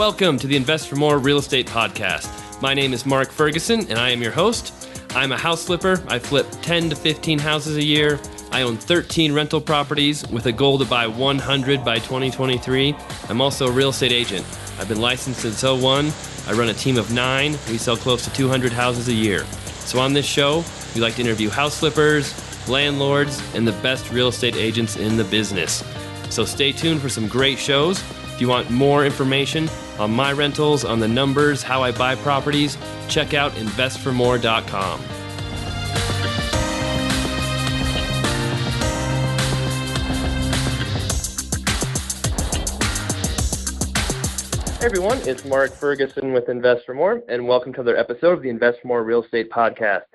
Welcome to the InvestFourMore Real Estate Podcast. My name is Mark Ferguson, and I am your host. I'm a house flipper. I flip 10 to 15 houses a year. I own 13 rental properties with a goal to buy 100 by 2023. I'm also a real estate agent. I've been licensed since '01. I run a team of 9. We sell close to 200 houses a year. So on this show, we like to interview house flippers, landlords, and the best real estate agents in the business. So stay tuned for some great shows. If you want more information on my rentals, on the numbers, how I buy properties, check out InvestFourMore.com. Hey everyone, it's Mark Ferguson with InvestFourMore, and welcome to another episode of the InvestFourMore Real Estate Podcast.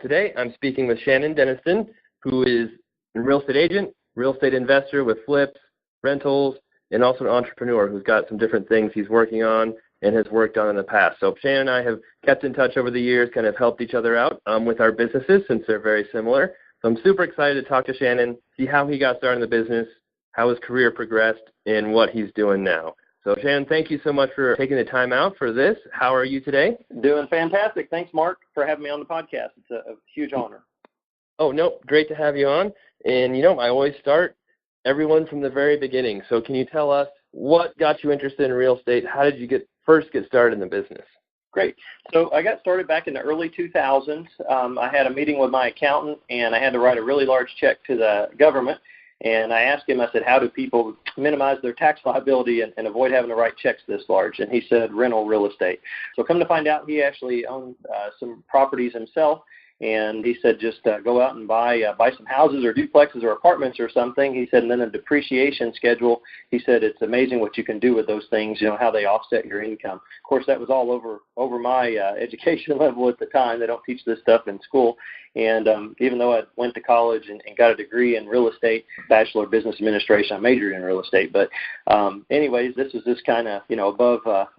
Today, I'm speaking with Shannon Denniston, who is a real estate agent, real estate investor with flips, rentals, and also an entrepreneur who's got some different things he's working on and has worked on in the past. So Shannon and I have kept in touch over the years, kind of helped each other out with our businesses since they're very similar. So I'm super excited to talk to Shannon, see how he got started in the business, how his career progressed, and what he's doing now. So Shannon, thank you so much for taking the time out for this. How are you today? Doing fantastic. Thanks, Mark, for having me on the podcast. It's a huge honor. Oh, no, great to have you on. And, I always start everyone from the very beginning. So can you tell us what got you interested in real estate? How did you first get started in the business? Great. So I got started back in the early 2000s. I had a meeting with my accountant, and I had to write a really large check to the government. And I asked him, I said, how do people minimize their tax liability and avoid having to write checks this large? And he said, rental real estate. So come to find out, he actually owned some properties himself. And he said, just go out and buy some houses or duplexes or apartments or something. He said, and then a depreciation schedule. He said, it's amazing what you can do with those things, how they offset your income. Of course, that was all over my education level at the time. They don't teach this stuff in school. And even though I went to college and got a degree in real estate, Bachelor of Business Administration, I majored in real estate. But anyways, this was just kind of,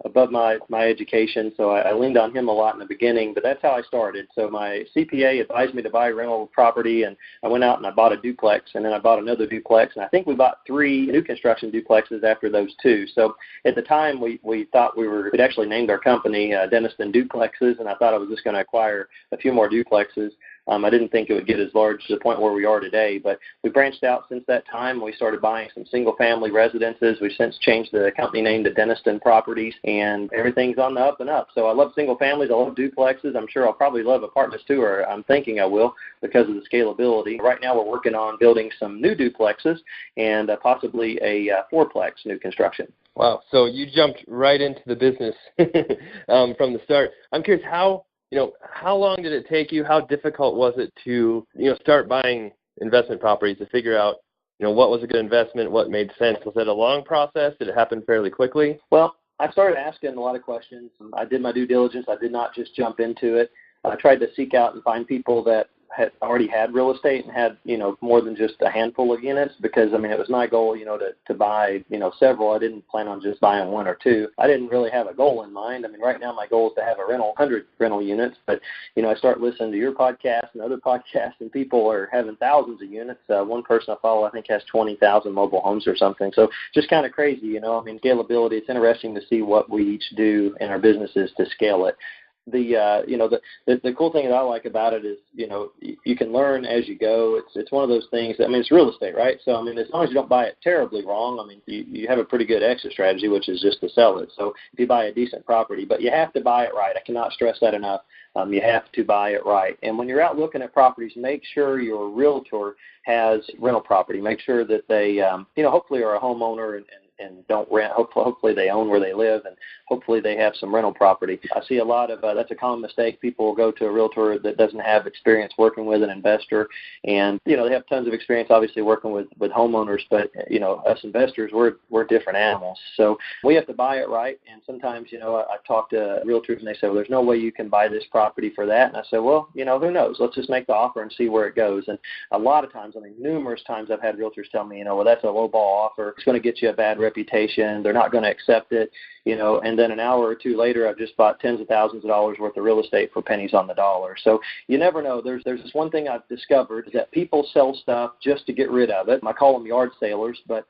above my education. So I leaned on him a lot in the beginning, but that's how I started. So my CPA advised me to buy rental property, and I went out and I bought a duplex, and then I bought another duplex. And I think we bought 3 new construction duplexes after those 2. So at the time, we thought we'd actually named our company Denniston Duplexes, and I thought I was just going to acquire a few more duplexes. I didn't think it would get as large to the point where we are today, but we branched out since that time. We started buying some single-family residences. We've since changed the company name to Denniston Properties, and everything's on the up and up. So I love single families. I love duplexes. I'm sure I'll probably love apartments too, or I'm thinking I will because of the scalability. Right now we're working on building some new duplexes and possibly a 4-plex new construction. Wow. So you jumped right into the business from the start. I'm curious how long did it take you? How difficult was it to, start buying investment properties to figure out, what was a good investment, what made sense? Was it a long process? Did it happen fairly quickly? Well, I started asking a lot of questions. I did my due diligence. I did not just jump into it. I tried to seek out and find people that had already had real estate and had, more than just a handful of units, because, it was my goal, to buy, several. I didn't plan on just buying 1 or 2. I didn't really have a goal in mind. Right now my goal is to have 100 rental units, but, I start listening to your podcast and other podcasts, and people are having thousands of units. One person I follow, I think, has 20,000 mobile homes or something. So just kind of crazy, scalability. It's interesting to see what we each do in our businesses to scale it. The cool thing that I like about it is, you can learn as you go. It's one of those things. It's real estate, right? So, as long as you don't buy it terribly wrong, you have a pretty good exit strategy, which is just to sell it. So if you buy a decent property, but you have to buy it right. I cannot stress that enough. You have to buy it right. And when you're out looking at properties, make sure your realtor has rental property. Make sure that they, hopefully are a homeowner and don't rent. Hopefully they own where they live, and hopefully they have some rental property. I see a lot of that's a common mistake. People will go to a realtor that doesn't have experience working with an investor, and they have tons of experience obviously working with homeowners, but us investors, we're different animals. So we have to buy it right. And sometimes I talk to realtors and they say, well, there's no way you can buy this property for that. And I say, well, who knows? Let's just make the offer and see where it goes. And a lot of times, numerous times I've had realtors tell me, well, that's a low ball offer. It's going to get you a bad reputation. They're not going to accept it, and then an hour or 2 later, I've just bought tens of thousands of dollars worth of real estate for pennies on the dollar. So you never know. There's this one thing I've discovered is that people sell stuff just to get rid of it. I call them yard salers, but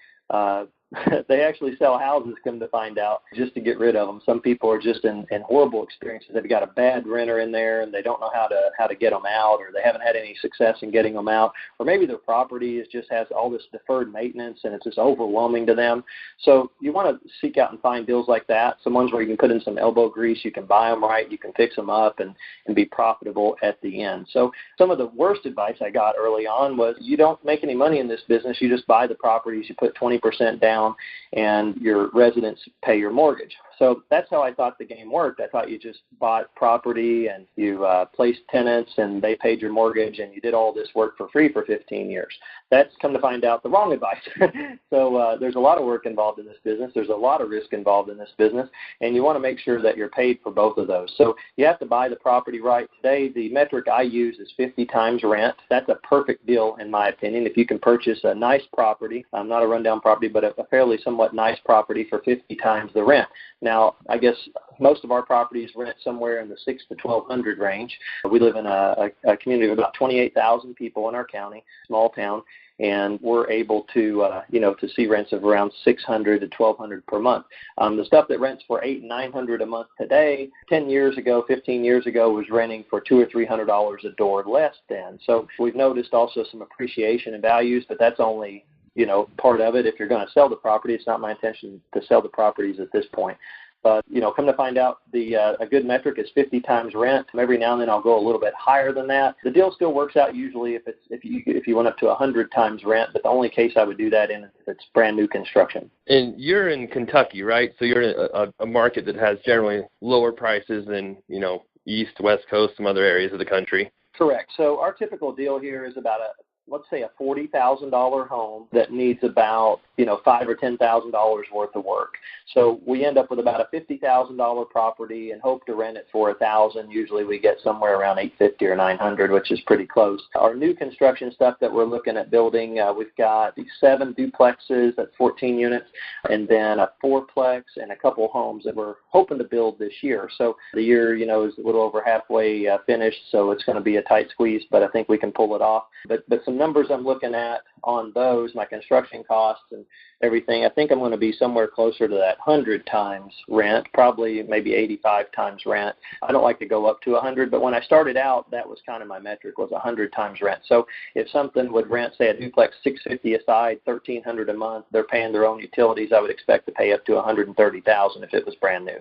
they actually sell houses, come to find out, just to get rid of them. Some people are just in horrible experiences. They've got a bad renter in there, and they don't know how to get them out, or they haven't had any success in getting them out, or maybe their property just has all this deferred maintenance, and it's just overwhelming to them. So you want to seek out and find deals like that, some ones where you can put in some elbow grease, you can buy them right, you can fix them up, and be profitable at the end. So some of the worst advice I got early on was, you don't make any money in this business, you just buy the properties, you put 20% down, and your residents pay your mortgage. So that's how I thought the game worked. I thought you just bought property and you placed tenants and they paid your mortgage, and you did all this work for free for 15 years. That's, come to find out, the wrong advice. So there's a lot of work involved in this business. There's a lot of risk involved in this business, and you want to make sure that you're paid for both of those. So you have to buy the property right. Today, the metric I use is 50 times rent. That's a perfect deal, in my opinion. If you can purchase a nice property, not a rundown property, but a fairly somewhat nice property for 50 times the rent. Now, I guess most of our properties rent somewhere in the $600 to $1,200 range. We live in a community of about 28,000 people in our county, small town, and we're able to, to see rents of around $600 to $1,200 per month. The stuff that rents for $800 and $900 a month today, 10 years ago, 15 years ago, was renting for $200 or $300 a door less than. So we've noticed also some appreciation in values, but that's only part of it. If you're going to sell the property, it's not my intention to sell the properties at this point. But, come to find out, a good metric is 50 times rent. Every now and then I'll go a little bit higher than that. The deal still works out usually if you went up to 100 times rent, but the only case I would do that in is if it's brand new construction. And you're in Kentucky, right? So you're in a market that has generally lower prices than, East, West Coast, some other areas of the country. Correct. So our typical deal here is about let's say a $40,000 home that needs about, $5,000 or $10,000 worth of work. So we end up with about a $50,000 property and hope to rent it for $1,000. Usually we get somewhere around $850 or $900, which is pretty close. Our new construction stuff that we're looking at building, we've got 7 duplexes, that's 14 units, and then a 4-plex and a couple homes that we're hoping to build this year. So the year, is a little over halfway finished, so it's going to be a tight squeeze, but I think we can pull it off. But some numbers I'm looking at on those, my construction costs and everything, I think I'm going to be somewhere closer to that 100 times rent, probably maybe 85 times rent. I don't like to go up to 100, but when I started out, that was kind of my metric, was 100 times rent. So if something would rent, say, a duplex $650 aside, $1,300 a month, they're paying their own utilities, I would expect to pay up to $130,000 if it was brand new.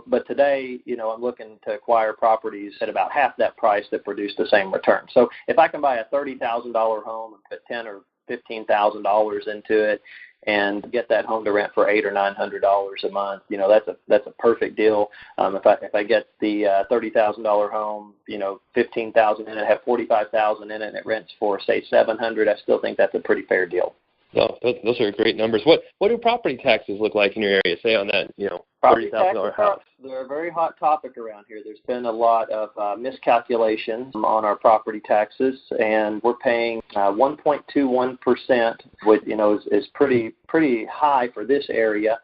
But today, I'm looking to acquire properties at about half that price that produce the same return. So if I can buy a $30,000 home and put $10,000 or $15,000 into it and get that home to rent for $800 or $900 a month, that's a perfect deal. If I get the $30,000 home, $15,000 in it, have $45,000 in it, and it rents for say $700, I still think that's a pretty fair deal. No, those are great numbers. What do property taxes look like in your area? Say on that, $30,000 house. They're a very hot topic around here. There's been a lot of miscalculations on our property taxes, and we're paying 1.21%, which is pretty high for this area.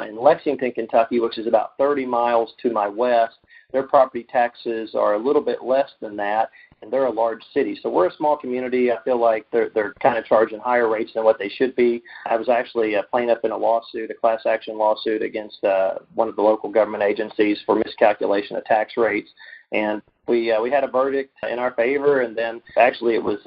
In Lexington, Kentucky, which is about 30 miles to my west, their property taxes are a little bit less than that, and they're a large city. So we're a small community. I feel like they're kind of charging higher rates than what they should be. I was actually a plaintiff in a class action lawsuit against one of the local government agencies for miscalculation of tax rates, and we had a verdict in our favor, and then actually it was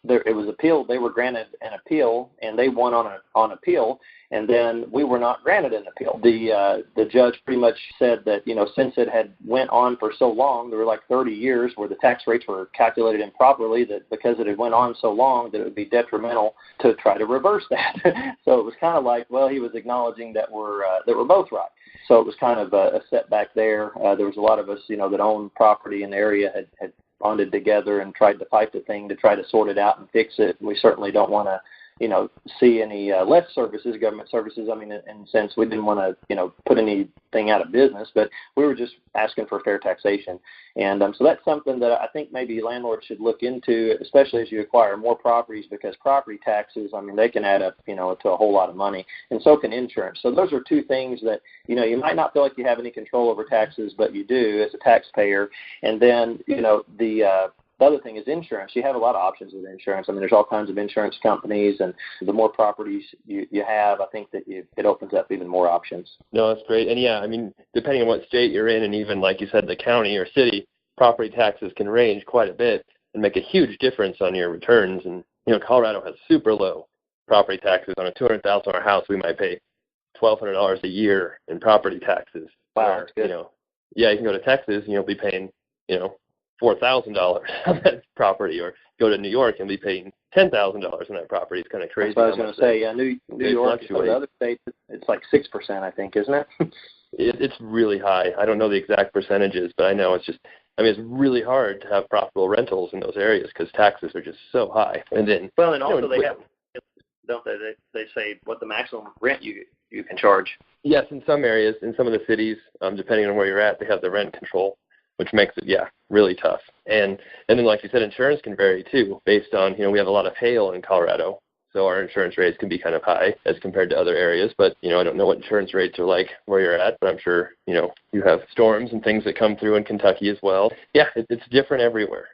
appealed. They were granted an appeal, and they won on appeal, and then we were not granted an appeal. The judge pretty much said that, since it had went on for so long, there were like 30 years where the tax rates were calculated improperly, that because it had went on so long that it would be detrimental to try to reverse that. So it was kind of like, well, he was acknowledging that we're both right. So it was kind of a setback there. There was a lot of us, that owned property in the area had bonded together and tried to fight the thing to try to sort it out and fix it. We certainly don't want to, see any less government services. I mean, in a sense, we didn't want to, put anything out of business, but we were just asking for fair taxation. And so that's something that I think maybe landlords should look into, especially as you acquire more properties, because property taxes, I mean, they can add up, to a whole lot of money, and so can insurance. So those are two things that, you might not feel like you have any control over taxes, but you do as a taxpayer. And then, The other thing is insurance. You have a lot of options with insurance. I mean, there's all kinds of insurance companies, and the more properties you have, I think that it opens up even more options. No, that's great. And yeah, I mean, depending on what state you're in, and even like you said, the county or city, property taxes can range quite a bit and make a huge difference on your returns. And, Colorado has super low property taxes. On a $200,000 house, we might pay $1,200 a year in property taxes. Wow, that's good. Yeah, you can go to Texas and you'll be paying, $4,000 on that property, or go to New York and be paying $10,000 on that property. It's kind of crazy. That's what I was going to say. Yeah, New York, some of the other states, it's like 6%, I think, isn't it? It's really high. I don't know the exact percentages, but I know it's really hard to have profitable rentals in those areas because taxes are just so high. And then, and also they have, don't they? They say what the maximum rent you can charge. Yes, in some areas, in some of the cities, depending on where you're at, they have the rent control, which makes it, really tough. And then, like you said, insurance can vary too, based on, we have a lot of hail in Colorado, so our insurance rates can be kind of high as compared to other areas. But, I don't know what insurance rates are like where you're at, but I'm sure, you have storms and things that come through in Kentucky as well. Yeah, it's different everywhere.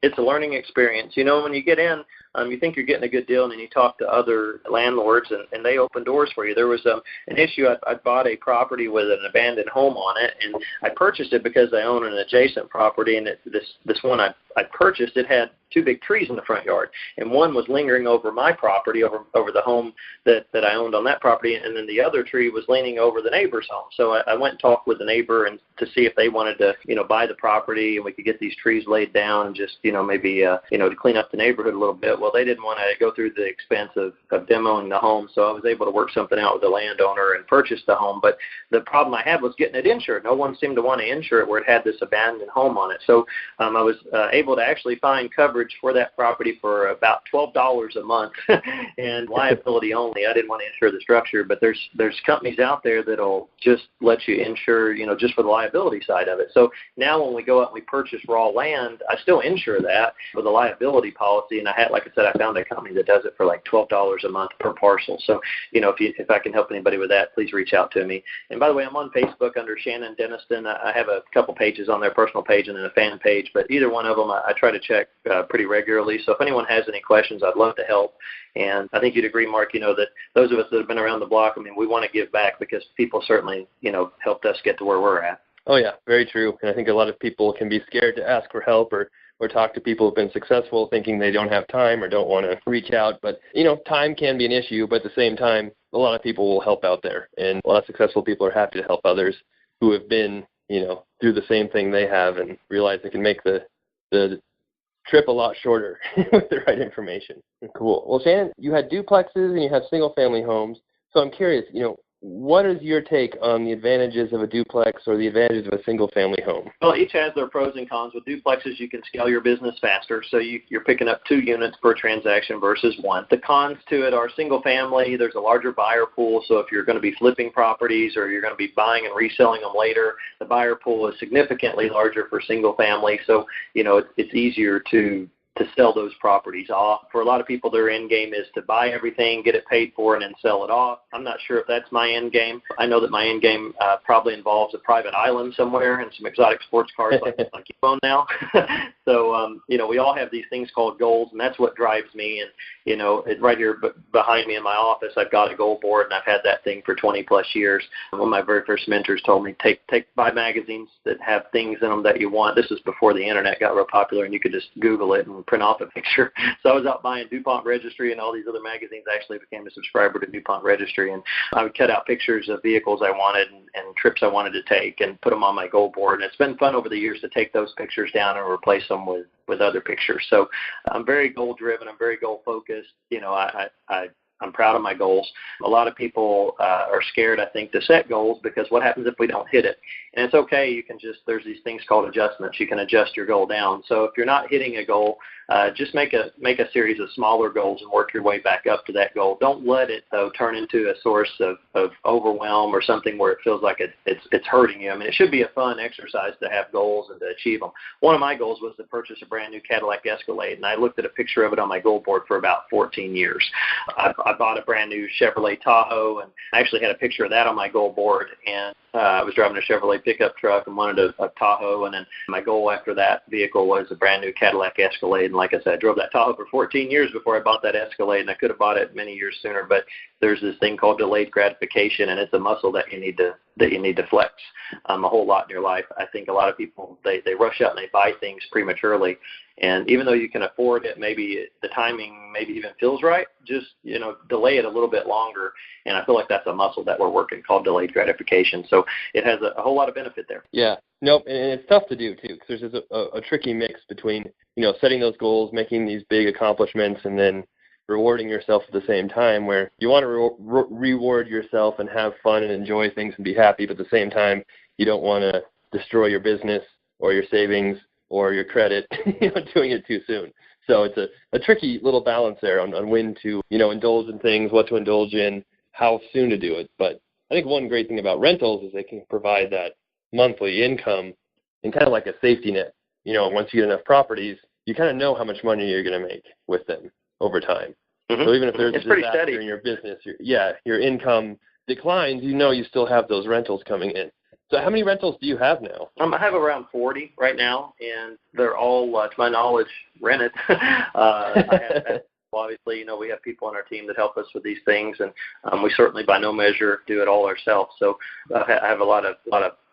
It's a learning experience. When you get in, you think you're getting a good deal, and then you talk to other landlords, and they open doors for you. There was an issue. I bought a property with an abandoned home on it, and I purchased it because I own an adjacent property, and this one I purchased, it had two big trees in the front yard, and one was lingering over my property, over the home that I owned on that property, and then the other tree was leaning over the neighbor's home. So I went and talked with the neighbor and to see if they wanted to, buy the property, and we could get these trees laid down and just, maybe, to clean up the neighborhood a little bit. Well, they didn't want to go through the expense of demoing the home, so I was able to work something out with the landowner and purchase the home. But the problem I had was getting it insured. No one seemed to want to insure it where it had this abandoned home on it. So I was able to actually find coverage for that property for about $12 a month and liability only. I didn't want to insure the structure, but there's companies out there that'll just let you insure, just for the liability side of it. So now when we go out and we purchase raw land, I still insure that with a liability policy. And like I said, I found a company that does it for like $12 a month per parcel. So, if I can help anybody with that, please reach out to me. And by the way, I'm on Facebook under Shannon Denniston. I have a couple pages on there, personal page and then a fan page, but either one of them I try to check pretty regularly. So if anyone has any questions, I'd love to help. And I think you'd agree, Mark, that those of us that have been around the block, we want to give back because people certainly, helped us get to where we're at. Oh, yeah, very true. And I think a lot of people can be scared to ask for help or talk to people who've been successful thinking they don't have time or don't want to reach out. But, time can be an issue, but at the same time, a lot of people will help out there. And a lot of successful people are happy to help others who have been, through the same thing they have and realize they can make the trip a lot shorter with the right information. Cool. Well, Shannon, you had duplexes and you have single-family homes. So I'm curious, what is your take on the advantages of a duplex or the advantages of a single-family home? Well, each has their pros and cons. With duplexes, you can scale your business faster, so you're picking up 2 units per transaction versus 1. The cons to it are single-family. There's a larger buyer pool, so if you're going to be flipping properties or you're going to be buying and reselling them later, the buyer pool is significantly larger for single-family, so it's easier to sell those properties off. For a lot of people, their end game is to buy everything, get it paid for, and then sell it off. I'm not sure if that's my end game. I know that my end game probably involves a private island somewhere and some exotic sports cars like you own now. So, we all have these things called goals, and that's what drives me. And, right here behind me in my office, I've got a goal board, and I've had that thing for 20-plus years. One of my very first mentors told me, buy magazines that have things in them that you want. This is before the Internet got real popular, and you could just Google it and print off a picture. So I was out buying DuPont Registry and all these other magazines. I actually became a subscriber to DuPont Registry, and I would cut out pictures of vehicles I wanted and trips I wanted to take and put them on my goal board. And it's been fun over the years to take those pictures down and replace them with other pictures. So I'm very goal-driven. I'm very goal-focused. I'm proud of my goals. A lot of people are scared, I think, to set goals because what happens if we don't hit it? And it's okay. There's these things called adjustments. You can adjust your goal down. So if you're not hitting a goal, just make a series of smaller goals and work your way back up to that goal. Don't let it, though, turn into a source of overwhelm or something where it feels like it's hurting you. It should be a fun exercise to have goals and to achieve them. One of my goals was to purchase a brand new Cadillac Escalade, and I looked at a picture of it on my goal board for about 14 years. I bought a brand new Chevrolet Tahoe, and I actually had a picture of that on my goal board. And I was driving a Chevrolet pickup truck and wanted a Tahoe, and then my goal after that vehicle was a brand new Cadillac Escalade. And like I said, I drove that Tahoe for 14 years before I bought that Escalade, and I could have bought it many years sooner. But there's this thing called delayed gratification, and it's a muscle that you need to flex a whole lot in your life. I think a lot of people, they rush out and they buy things prematurely. And even though you can afford it, maybe the timing maybe even feels right, just, delay it a little bit longer. And I feel like that's a muscle that we're working called delayed gratification. So it has a whole lot of benefit there. Yeah. Nope. And it's tough to do, too, because there's a tricky mix between, setting those goals, making these big accomplishments, and then rewarding yourself at the same time, where you want to reward yourself and have fun and enjoy things and be happy, but at the same time, you don't want to destroy your business or your savings or your credit, doing it too soon. So it's a tricky little balance there on when to, indulge in things, what to indulge in, how soon to do it. But I think one great thing about rentals is they can provide that monthly income and kind of like a safety net. Once you get enough properties, you kind of know how much money you're going to make with them over time. Mm-hmm. So even if there's a disaster in your business, your income declines, you still have those rentals coming in. So how many rentals do you have now? I have around 40 right now, and they're all, to my knowledge, rented. Obviously, we have people on our team that help us with these things, and we certainly by no measure do it all ourselves. So I have a lot of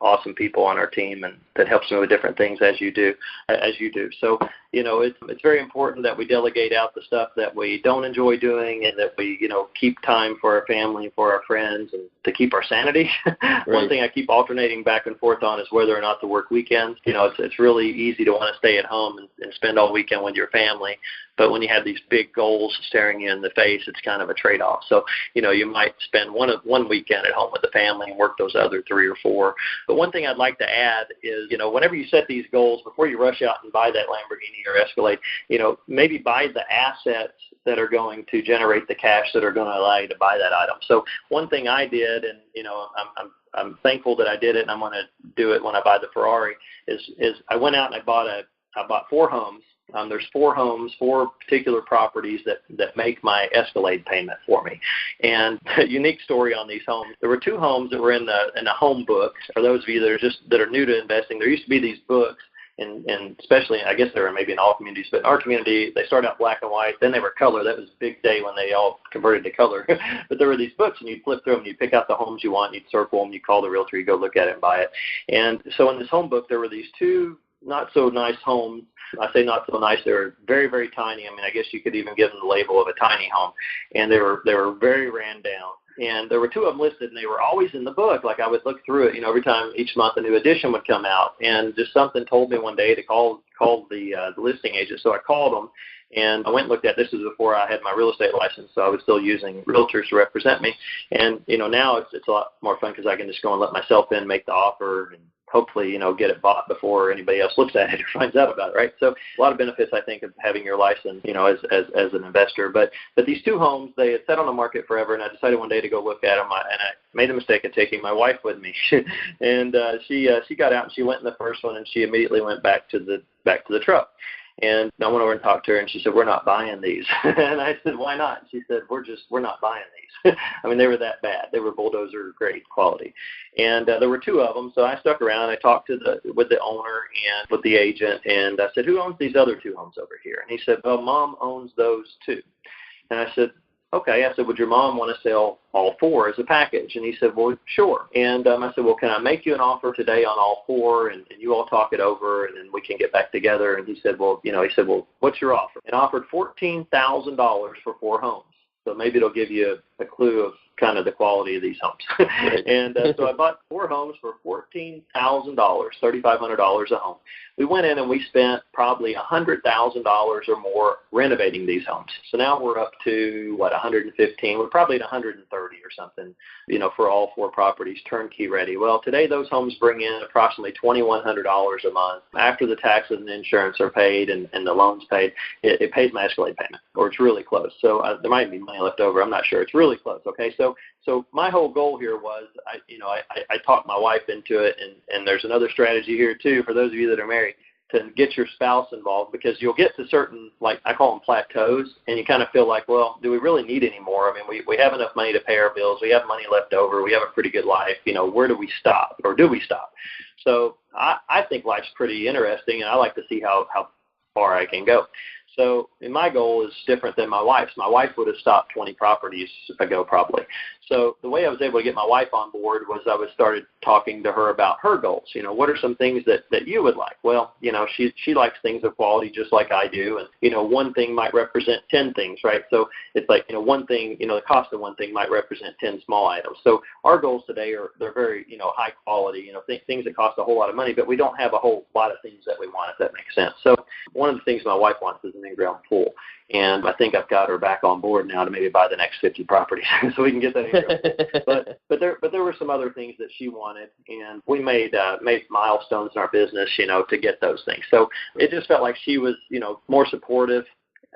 awesome people on our team, and that helps me with different things as you do. So, it's very important that we delegate out the stuff that we don't enjoy doing, and that we, keep time for our family, for our friends, and to keep our sanity. Right. One thing I keep alternating back and forth on is whether or not to work weekends. It's really easy to want to stay at home and spend all weekend with your family. But when you have these big goals staring you in the face, it's kind of a trade-off. So, you might spend one weekend at home with the family and work those other 3 or 4. But one thing I'd like to add is, whenever you set these goals, before you rush out and buy that Lamborghini or Escalade, maybe buy the assets that are going to generate the cash that are going to allow you to buy that item. So one thing I did, and, I'm thankful that I did it, and I'm going to do it when I buy the Ferrari, is I went out and I bought 4 homes. There's 4 homes, 4 particular properties that make my Escalade payment for me. And a unique story on these homes. There were 2 homes that were in the home book. For those of you that are new to investing, there used to be these books, and especially, I guess there are maybe in all communities, but in our community, they started out black and white, then they were color. That was a big day when they all converted to color. But there were these books, and you'd flip through them, you'd pick out the homes you want, you'd circle them, you'd call the realtor, you go look at it and buy it. And so in this home book, there were these 2 not so nice homes. I say not so nice. They were very, very tiny. I mean, I guess you could even give them the label of a tiny home. And they were very ran down. And there were 2 of them listed, and they were always in the book. Like I would look through it, every time each month a new edition would come out. And just something told me one day to call the listing agent. So I called them, and I went and looked at this. This was before I had my real estate license, so I was still using realtors to represent me. And now it's a lot more fun because I can just go and let myself in, make the offer, and hopefully, get it bought before anybody else looks at it or finds out about it, right? So a lot of benefits, I think, of having your license, as an investor. But these 2 homes, they had sat on the market forever, and I decided one day to go look at them. And I made the mistake of taking my wife with me. And she got out, and she went in the first one, and she immediately went back to the truck. And I went over and talked to her, and she said, "We're not buying these." And I said, "Why not?" And she said, "We're not buying these." I mean, they were that bad. They were bulldozer grade quality. And there were 2 of them, so I stuck around. I talked with the owner and with the agent, and I said, "Who owns these other 2 homes over here?" And he said, "Well, Mom owns those too." And I said, "Okay." I said, "Would your mom want to sell all 4 as a package?" And he said, "Well, sure." And I said, "Well, can I make you an offer today on all 4, and you all talk it over, and then we can get back together?" And he said, "Well, what's your offer?" And offered $14,000 for 4 homes. So maybe it'll give you a clue of kind of the quality of these homes. And so I bought 4 homes for $14,000, $3,500 a home. We went in and we spent probably $100,000 or more renovating these homes. So now we're up to, 115. We're probably at 130 or something, for all 4 properties, turnkey ready. Well, today those homes bring in approximately $2,100 a month. After the taxes and insurance are paid and the loans paid, it pays my Escalade payment, or it's really close. So there might be money left over. I'm not sure. It's really close. Okay. So my whole goal here was, I talked my wife into it, and there's another strategy here too for those of you that are married. to get your spouse involved, because you'll get to certain, like I call them plateaus, and you kind of feel like, well, do we really need any more? I mean, we have enough money to pay our bills. We have money left over. We have a pretty good life. Where do we stop, or do we stop? So I think life's pretty interesting, and I like to see how far I can go. So my goal is different than my wife's. My wife would have stopped 20 properties ago probably. So the way I was able to get my wife on board was I started talking to her about her goals. What are some things that you would like? Well, she likes things of quality just like I do. And, one thing might represent 10 things, right? So it's like, one thing, the cost of one thing might represent 10 small items. So our goals today they're very, high quality, things that cost a whole lot of money, but we don't have a whole lot of things that we want, if that makes sense. So one of the things my wife wants is an in-ground pool. And I think I've got her back on board now to maybe buy the next 50 properties so we can get that in-ground pool. But there were some other things that she wanted, and we made milestones in our business, to get those things. So it just felt like she was, more supportive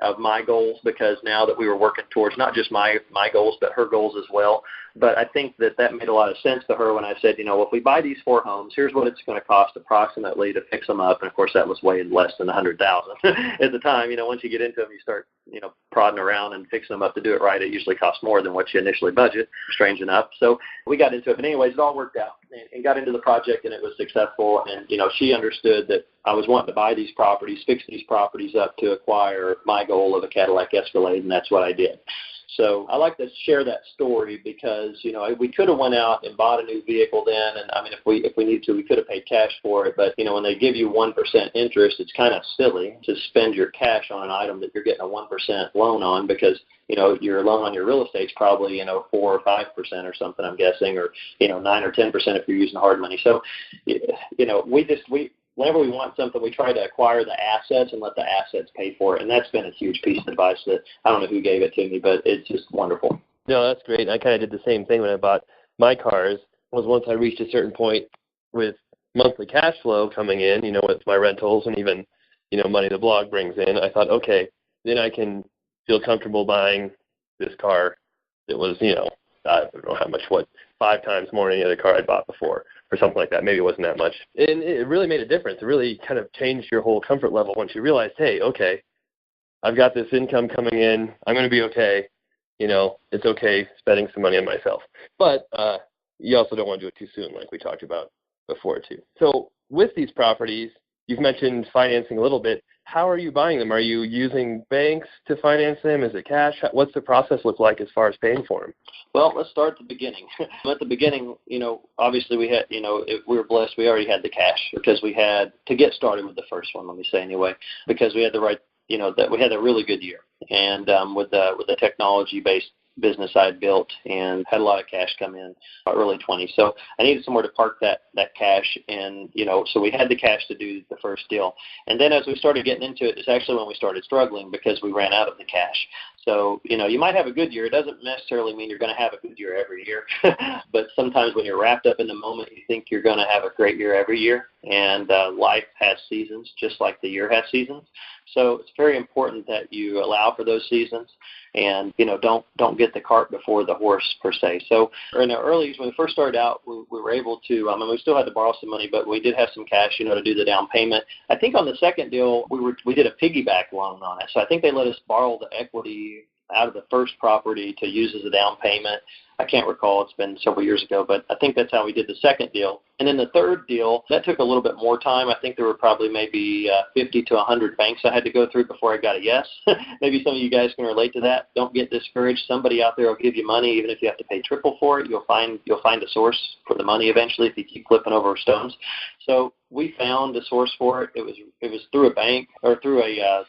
of my goals, because now that we were working towards not just my goals, but her goals as well. But I think that made a lot of sense to her when I said, if we buy these 4 homes, here's what it's going to cost approximately to fix them up. And of course, that was way less than $100,000 at the time. Once you get into them, you start, prodding around and fixing them up to do it right. It usually costs more than what you initially budget, strange enough. So we got into it. But anyways, it all worked out and got into the project, and it was successful. And, she understood that I was wanting to buy these properties, fix these properties up to acquire my goal of a Cadillac Escalade, and that's what I did. So I like to share that story because, we could have went out and bought a new vehicle then. And I mean, if we need to, we could have paid cash for it. But, when they give you 1% interest, it's kind of silly to spend your cash on an item that you're getting a 1% loan on, because, your loan on your real estate is probably, 4 or 5% or something, I'm guessing, or, 9 or 10% if you're using hard money. So, whenever we want something, we try to acquire the assets and let the assets pay for it. And that's been a huge piece of advice that I don't know who gave it to me, but it's just wonderful. No, that's great. I kind of did the same thing when I bought my cars. Was once I reached a certain point with monthly cash flow coming in, with my rentals and even, money the blog brings in, I thought, okay, then I can feel comfortable buying this car that was, I don't know how much, 5 times more than any other car I'd bought before, or something like that. Maybe it wasn't that much. And it really made a difference. It really kind of changed your whole comfort level once you realized, hey, okay, I've got this income coming in. I'm going to be okay. It's okay spending some money on myself. But you also don't want to do it too soon, like we talked about before, too. So with these properties, you've mentioned financing a little bit. How are you buying them? Are you using banks to finance them? Is it cash? What's the process look like as far as paying for them? Well, let's start at the beginning. At the beginning, obviously we had, if we were blessed, we already had the cash because we had to get started with the first one, let me say anyway, because we had the right, that we had a really good year. And with the technology-based business I had built and had a lot of cash come in early 20s. So I needed somewhere to park that cash, and so we had the cash to do the first deal. And then as we started getting into it, it's actually when we started struggling because we ran out of the cash. So, you might have a good year. It doesn't necessarily mean you're going to have a good year every year. But sometimes when you're wrapped up in the moment, you think you're going to have a great year every year. And life has seasons, just like the year has seasons. So it's very important that you allow for those seasons and, don't get the cart before the horse, per se. So in the early, when we first started out, we were able to, we still had to borrow some money, but we did have some cash, to do the down payment. I think on the second deal, we did a piggyback loan on it. So I think they let us borrow the equity out of the first property to use as a down payment. I can't recall. It's been several years ago, but I think that's how we did the second deal. And then the third deal, that took a little bit more time. I think there were probably maybe 50 to 100 banks I had to go through before I got a yes. Maybe some of you guys can relate to that. Don't get discouraged. Somebody out there will give you money, even if you have to pay triple for it. You'll find a source for the money eventually if you keep flipping over stones. So we found a source for it. It was through a bank or through a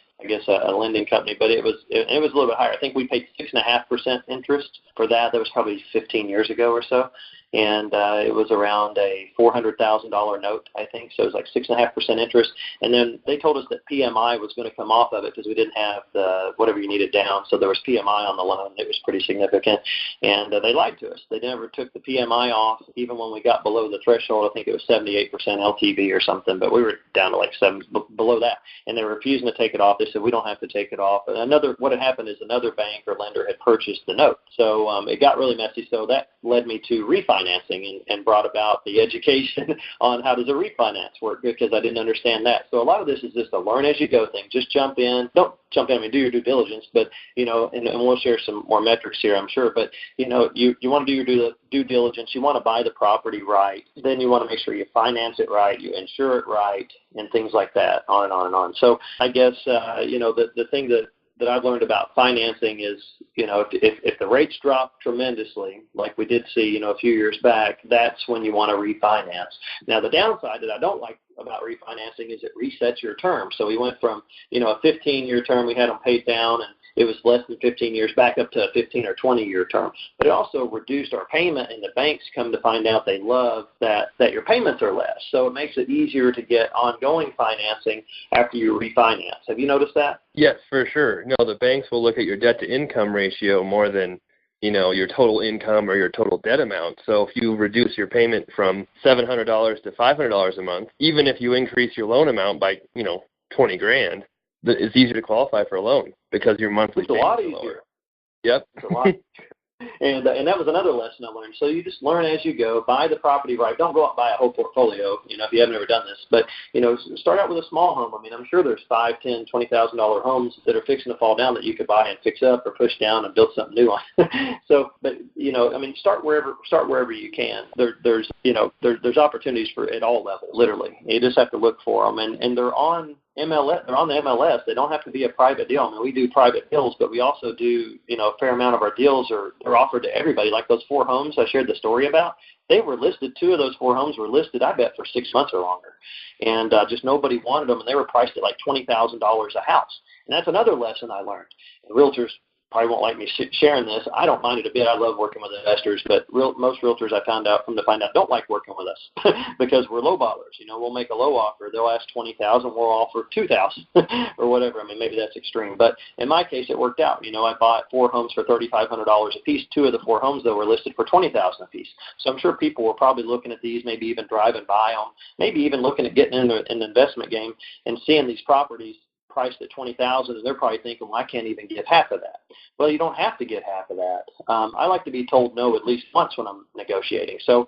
lending company, but it was a little bit higher. I think we paid 6.5% interest for that. That was probably 15 years ago or so. And it was around a $400,000 note, I think. So it was like 6.5% interest. And then they told us that PMI was going to come off of it because we didn't have the whatever you needed down. So there was PMI on the loan. It was pretty significant. And they lied to us. They never took the PMI off, even when we got below the threshold. I think it was 78% LTV or something, but we were down to like 7 below that. And they were refusing to take it off. They said, we don't have to take it off. And what had happened is another bank or lender had purchased the note. So it got really messy. So that led me to refinance refinancing and brought about the education on how does a refinance work, because I didn't understand that. So a lot of this is just a learn as you go thing. Just jump in. Don't jump in. I mean, do your due diligence, but, and we'll share some more metrics here, I'm sure. But, you want to do your due diligence. You want to buy the property right. Then you want to make sure you finance it right, you insure it right, and things like that, on and on and on. So I guess, the thing that I've learned about financing is, if the rates drop tremendously, like we did see, a few years back, that's when you want to refinance. Now, the downside that I don't like about refinancing is it resets your term. So we went from, a 15-year term, we had them paid down, and it was less than 15 years, back up to a 15 or 20-year term. But it also reduced our payment, and the banks come to find out they love that your payments are less. So it makes it easier to get ongoing financing after you refinance. Have you noticed that? Yes, for sure. No, the banks will look at your debt-to-income ratio more than, your total income or your total debt amount. So if you reduce your payment from $700 to $500 a month, even if you increase your loan amount by, $20,000, it's easier to qualify for a loan because your monthly payments are lower. Yep. It's a lot. And that was another lesson I learned. So you just learn as you go, buy the property right. Don't go out and buy a whole portfolio, if you haven't ever done this. But, start out with a small home. I mean, I'm sure there's $5,000, $10,000, $20,000 homes that are fixing to fall down that you could buy and fix up or push down and build something new on. So, but, start wherever you can. There's opportunities for at all levels, literally. You just have to look for them. And they're on MLS. They're on the MLS. They don't have to be a private deal. I mean, we do private deals, but we also do, a fair amount of our deals are offered to everybody. Like those 4 homes I shared the story about, they were listed. 2 of those 4 homes were listed, I bet, for 6 months or longer. And just nobody wanted them, and they were priced at like $20,000 a house. And that's another lesson I learned. And realtors probably won't like me sharing this. I don't mind it a bit. I love working with investors, but most realtors I found out don't like working with us because we're low ballers. We'll make a low offer. They'll ask $20,000. We'll offer $2,000 or whatever. I mean, maybe that's extreme, but in my case, it worked out. I bought 4 homes for $3,500 a piece. 2 of the 4 homes, though, were listed for $20,000 a piece. So I'm sure people were probably looking at these, maybe even driving by them, maybe even looking at getting in the investment game and seeing these properties priced at $20,000, and they're probably thinking, well, I can't even get half of that. Well, you don't have to get half of that. I like to be told no at least once when I'm negotiating. So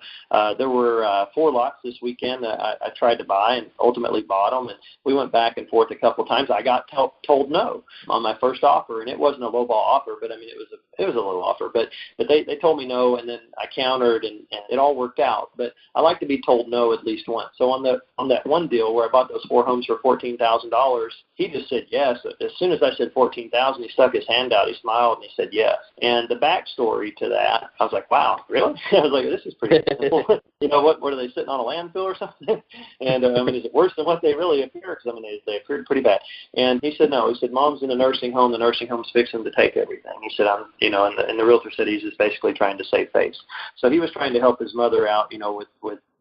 there were 4 lots this weekend that I tried to buy and ultimately bought them, and we went back and forth a couple of times. I got told no on my first offer, and it wasn't a lowball offer, but I mean, it was a low offer. But they told me no, and then I countered, and it all worked out. But I like to be told no at least once. So on that one deal where I bought those 4 homes for $14,000, he just said yes. As soon as I said $14,000, he stuck his hand out, he smiled, and he said yes. And the backstory to that, I was like, wow, really? I was like, this is pretty simple. What are they sitting on a landfill or something? And is it worse than what they really appear? Because they appeared pretty bad. And he said no. He said, Mom's in a nursing home. The nursing home's fixing to take everything. He said, and the realtor said he's just basically trying to save face. So he was trying to help his mother out,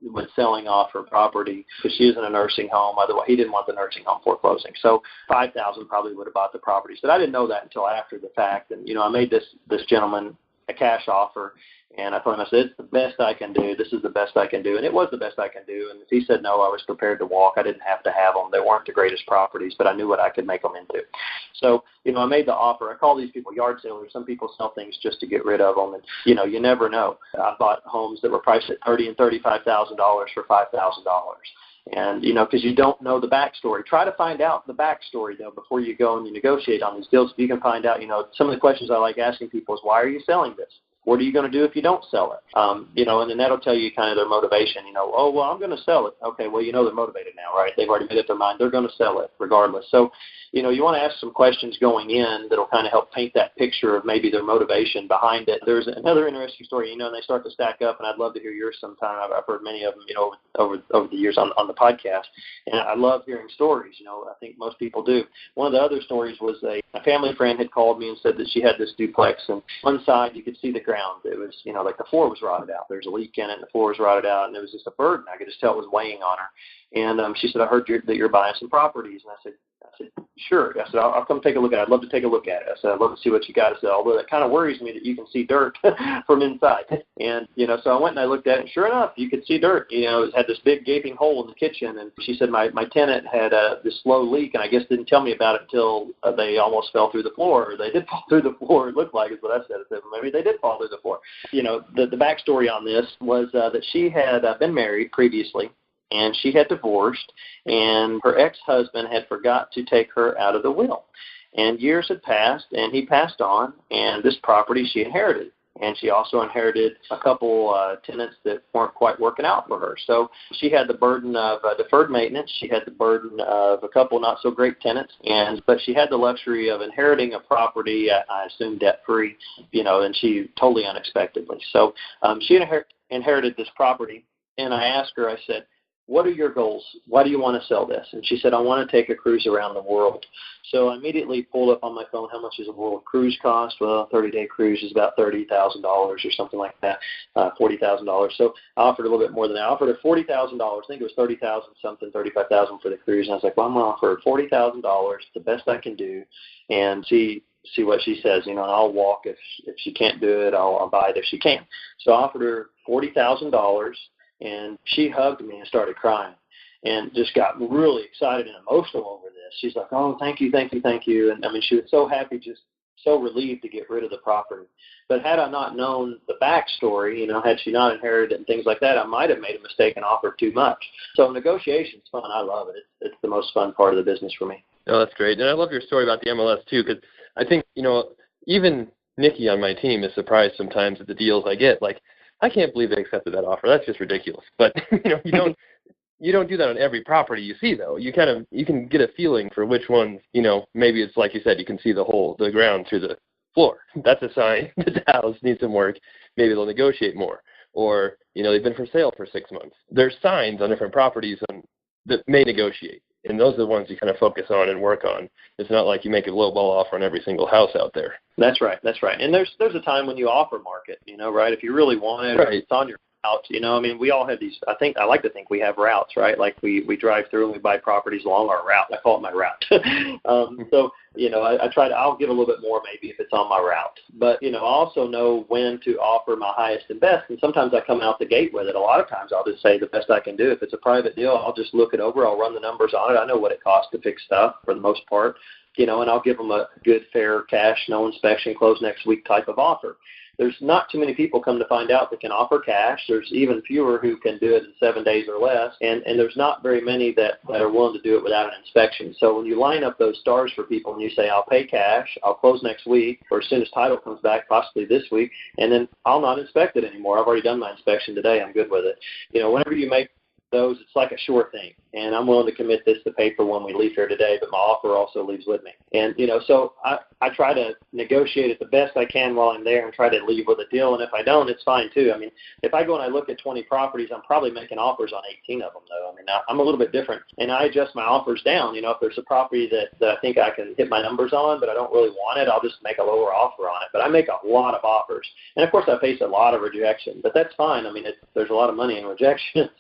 with selling off her property because she is in a nursing home. Otherwise, he didn't want the nursing home foreclosing. So $5,000 probably would have bought the property. But I didn't know that until after the fact. And, I made this gentleman a cash offer. And I told him, I said, it's the best I can do. This is the best I can do. And it was the best I can do. And if he said no, I was prepared to walk. I didn't have to have them. They weren't the greatest properties, but I knew what I could make them into. So, I made the offer. I call these people yard salers. Some people sell things just to get rid of them. And, you never know. I bought homes that were priced at $30,000 and $35,000 for $5,000. And, because you don't know the backstory. Try to find out the backstory, though, before you go and you negotiate on these deals. If you can find out, some of the questions I like asking people is, why are you selling this? What are you going to do if you don't sell it? And then that'll tell you kind of their motivation. Oh, well, I'm going to sell it. Okay, well, they're motivated now, right? They've already made up their mind. They're going to sell it regardless. So, you want to ask some questions going in that'll kind of help paint that picture of maybe their motivation behind it. There's another interesting story, and they start to stack up, and I'd love to hear yours sometime. I've heard many of them, over the years on the podcast, and I love hearing stories. I think most people do. One of the other stories was a family friend had called me and said that she had this duplex, and one side you could see the ground. It was, like the floor was rotted out. There's a leak in it, and the floor was rotted out, and there was just a burden. I could just tell it was weighing on her. And she said, I heard that you're buying some properties. And I said, said, sure. I said, I'll come take a look at it. I'd love to take a look at it. I said, I'd love to see what you got. I said, although that kind of worries me that you can see dirt from inside. And, so I went and I looked at it, and sure enough, you could see dirt. It had this big gaping hole in the kitchen. And she said my tenant had this slow leak, and I guess didn't tell me about it until they almost fell through the floor. Or they did fall through the floor, it looked like, is what I said. I said, well, maybe they did fall through the floor. The backstory on this was that she had been married previously, and she had divorced, and her ex-husband had forgot to take her out of the will. And years had passed, and he passed on, and this property she inherited. And she also inherited a couple tenants that weren't quite working out for her. So she had the burden of deferred maintenance. She had the burden of a couple not-so-great tenants. But she had the luxury of inheriting a property, I assume debt-free, and she totally unexpectedly. So she inherited this property, and I asked her, I said, what are your goals? Why do you want to sell this? And she said, I want to take a cruise around the world. So I immediately pulled up on my phone, how much does a world cruise cost? Well, a 30-day cruise is about $30,000 or something like that, $40,000. So I offered a little bit more than that. I offered her $40,000. I think it was $30,000 something, $35,000 for the cruise. And I was like, well, I'm going to offer her $40,000, the best I can do, and see what she says, and I'll walk if she can't do it. I'll buy it if she can. So I offered her $40,000. And she hugged me and started crying and just got really excited and emotional over this. She's like, oh, thank you, thank you, thank you. And, she was so happy, just so relieved to get rid of the property. But had I not known the backstory, had she not inherited it and things like that, I might have made a mistake and offered too much. So negotiation's fun. I love it. It's the most fun part of the business for me. Oh, that's great. And I love your story about the MLS, too, because I think, even Nikki on my team is surprised sometimes at the deals I get. Like, I can't believe they accepted that offer. That's just ridiculous. But you don't do that on every property you see, though. You can get a feeling for which ones, maybe it's like you said, you can see the ground through the floor. That's a sign that the house needs some work. Maybe they'll negotiate more. Or, they've been for sale for 6 months. There's signs on different properties that may negotiate. And those are the ones you kind of focus on and work on. It's not like you make a low ball offer on every single house out there. That's right. And there's a time when you offer market, right? If you really want it, right. Or it's on your route, we all have these. I like to think we have routes, right? Like we drive through and we buy properties along our route. I call it my route. So I'll give a little bit more maybe if it's on my route. But I also know when to offer my highest and best. And sometimes I come out the gate with it. A lot of times I'll just say the best I can do. If it's a private deal, I'll just look it over. I'll run the numbers on it. I know what it costs to fix stuff for the most part. And I'll give them a good, fair, cash, no inspection, close next week type of offer. There's not too many people come to find out that can offer cash. There's even fewer who can do it in 7 days or less. And there's not very many that are willing to do it without an inspection. So when you line up those stars for people and you say, I'll pay cash, I'll close next week, or as soon as title comes back, possibly this week, and then I'll not inspect it anymore. I've already done my inspection today. I'm good with it. Whenever you make those, it's like a sure thing. And I'm willing to commit this to paper when we leave here today, but my offer also leaves with me. And, so I try to negotiate it the best I can while I'm there and try to leave with a deal. And if I don't, it's fine too. If I go and I look at 20 properties, I'm probably making offers on 18 of them though. I'm a little bit different and I adjust my offers down. If there's a property that I think I can hit my numbers on, but I don't really want it, I'll just make a lower offer on it. But I make a lot of offers. And of course I face a lot of rejection, but that's fine. There's a lot of money in rejections.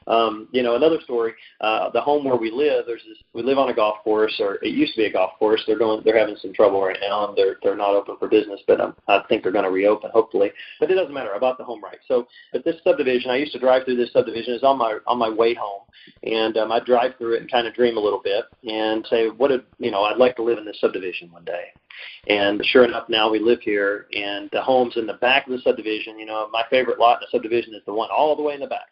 Another story, the home where we live, we live on a golf course, or it used to be a golf course. They're having some trouble right now, and they're not open for business, but I think they're going to reopen, hopefully. But it doesn't matter. I bought the home right. So, but this subdivision, I used to drive through this subdivision. It's on my way home, and I drive through it and kind of dream a little bit and say, I'd like to live in this subdivision one day. And sure enough, now we live here, and the home's in the back of the subdivision. My favorite lot in the subdivision is the one all the way in the back.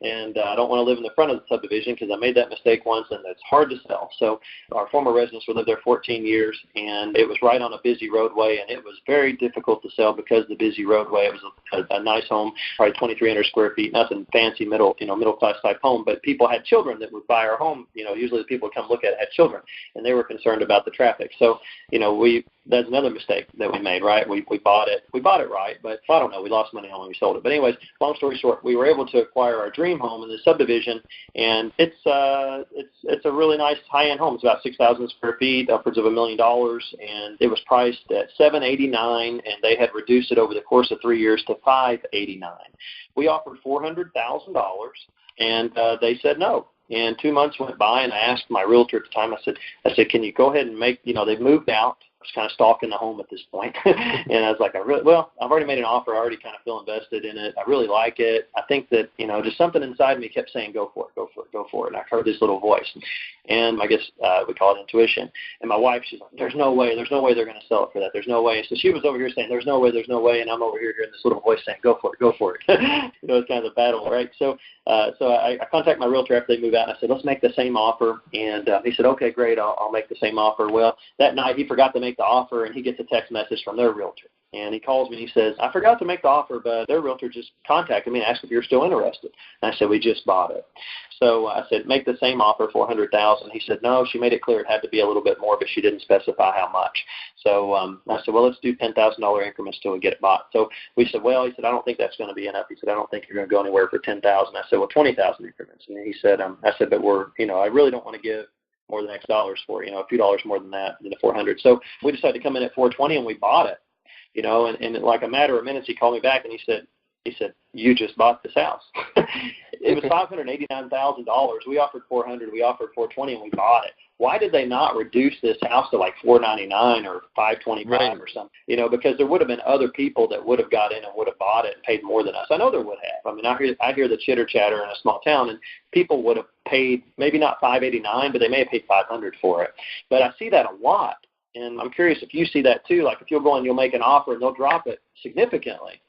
And I don't want to live in the front of the subdivision because I made that mistake once, and it's hard to sell. So our former residents would live there 14 years, and it was right on a busy roadway, and it was very difficult to sell because of the busy roadway. It was a nice home, probably 2,300 square feet, nothing fancy, middle class type home. But people had children that would buy our home. Usually the people would come look at it had children, and they were concerned about the traffic. So that's another mistake that we made, right? We bought it right, but I don't know, we lost money on when we sold it. But anyways, long story short, we were able to acquire our dream home in the subdivision, and it's a really nice high-end home. It's about 6,000 square feet, upwards of $1 million, and it was priced at $789,000, and they had reduced it over the course of 3 years to $589,000. We offered $400,000. And they said no. And 2 months went by, and I asked my realtor at the time, I said, can you go ahead and they've moved out. I was kind of stalking the home at this point. And I was like, I've already made an offer. I already kind of feel invested in it. I really like it. I think that, just something inside me kept saying, go for it, go for it, go for it. And I heard this little voice. And I guess we call it intuition. And my wife, she's like, there's no way they're going to sell it for that. There's no way. So she was over here saying, there's no way. And I'm over here hearing this little voice saying, go for it. It's kind of the battle, right? So I contacted my realtor after they moved out, and I said, let's make the same offer. And he said, okay, great, I'll make the same offer. Well, that night he forgot to make the offer, and he gets a text message from their realtor. And he calls me and he says, I forgot to make the offer, but their realtor just contacted me and asked if you're still interested. And I said, we just bought it. So I said, make the same offer for $100,000. He said, no, she made it clear it had to be a little bit more, but she didn't specify how much. So I said, well, let's do $10,000 increments till we get it bought. So we said, well, he said, I don't think that's going to be enough. He said, I don't think you're going to go anywhere for $10,000. I said, well, 20,000 increments. And he said, but I really don't want to give more than X dollars for, a few dollars more than that, than the 400. So we decided to come in at 420, and we bought it. And like a matter of minutes, he called me back and he said, you just bought this house. It was $589,000. We offered $400, we offered $420, and we bought it. Why did they not reduce this house to like $499 or $525 right. or something? Because there would have been other people that would have got in and would have bought it and paid more than us. I know there would have. I mean, I hear the chitter chatter in a small town, and people would have paid maybe not $589, but they may have paid $500 for it. But I see that a lot. And I'm curious if you see that too. Like if you'll go and you'll make an offer and they'll drop it significantly,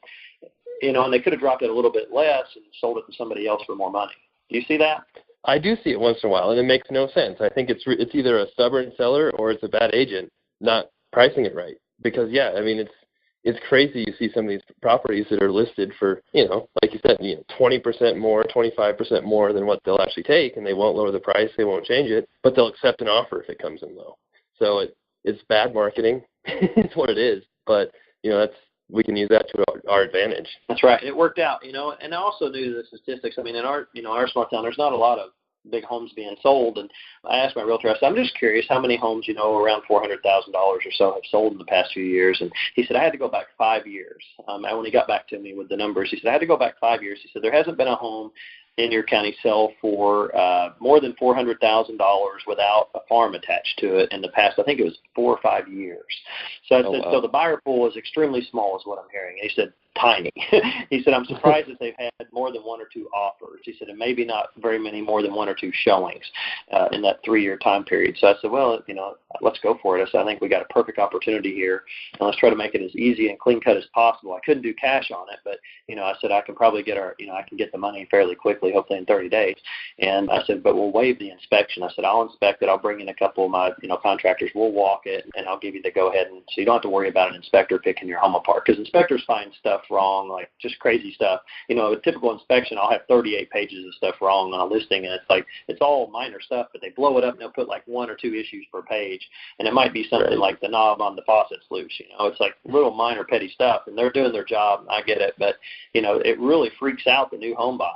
and they could have dropped it a little bit less and sold it to somebody else for more money. Do you see that? I do see it once in a while, and it makes no sense. I think it's either a stubborn seller or it's a bad agent not pricing it right. Because it's crazy. You see some of these properties that are listed for like you said, 20% more, 25% more than what they'll actually take, and they won't lower the price, they won't change it, but they'll accept an offer if it comes in low. So it's bad marketing. It's what it is. But, we can use that to our advantage. That's right. It worked out, and I also knew the statistics. I mean, in our small town, there's not a lot of big homes being sold. And I asked my realtor, I said, I'm just curious how many homes, around $400,000 or so have sold in the past few years. And he said, I had to go back 5 years. And when he got back to me with the numbers, he said, I had to go back 5 years. He said, there hasn't been a home in your county sell for more than $400,000 without a farm attached to it in the past, I think it was 4 or 5 years. So I said, wow. So the buyer pool is extremely small is what I'm hearing. And he said, tiny. He said, I'm surprised that they've had more than 1 or 2 offers. He said, and maybe not very many more than 1 or 2 showings in that 3-year time period. So I said, well, let's go for it. I said, I think we got a perfect opportunity here, and let's try to make it as easy and clean cut as possible. I couldn't do cash on it, but, I said, I can probably get I can get the money fairly quickly, hopefully in 30 days. And I said, but we'll waive the inspection. I said, I'll inspect it. I'll bring in a couple of my, contractors. We'll walk it, and I'll give you the go-ahead. And so you don't have to worry about an inspector picking your home apart, because inspectors find stuff wrong, like just crazy stuff. A typical inspection, I'll have 38 pages of stuff wrong on a listing, and it's all minor stuff, but they blow it up and they'll put like 1 or 2 issues per page, and it might be something right. Like the knob on the faucet's loose. It's like little minor petty stuff, and they're doing their job, and I get it, but it really freaks out the new home buyer.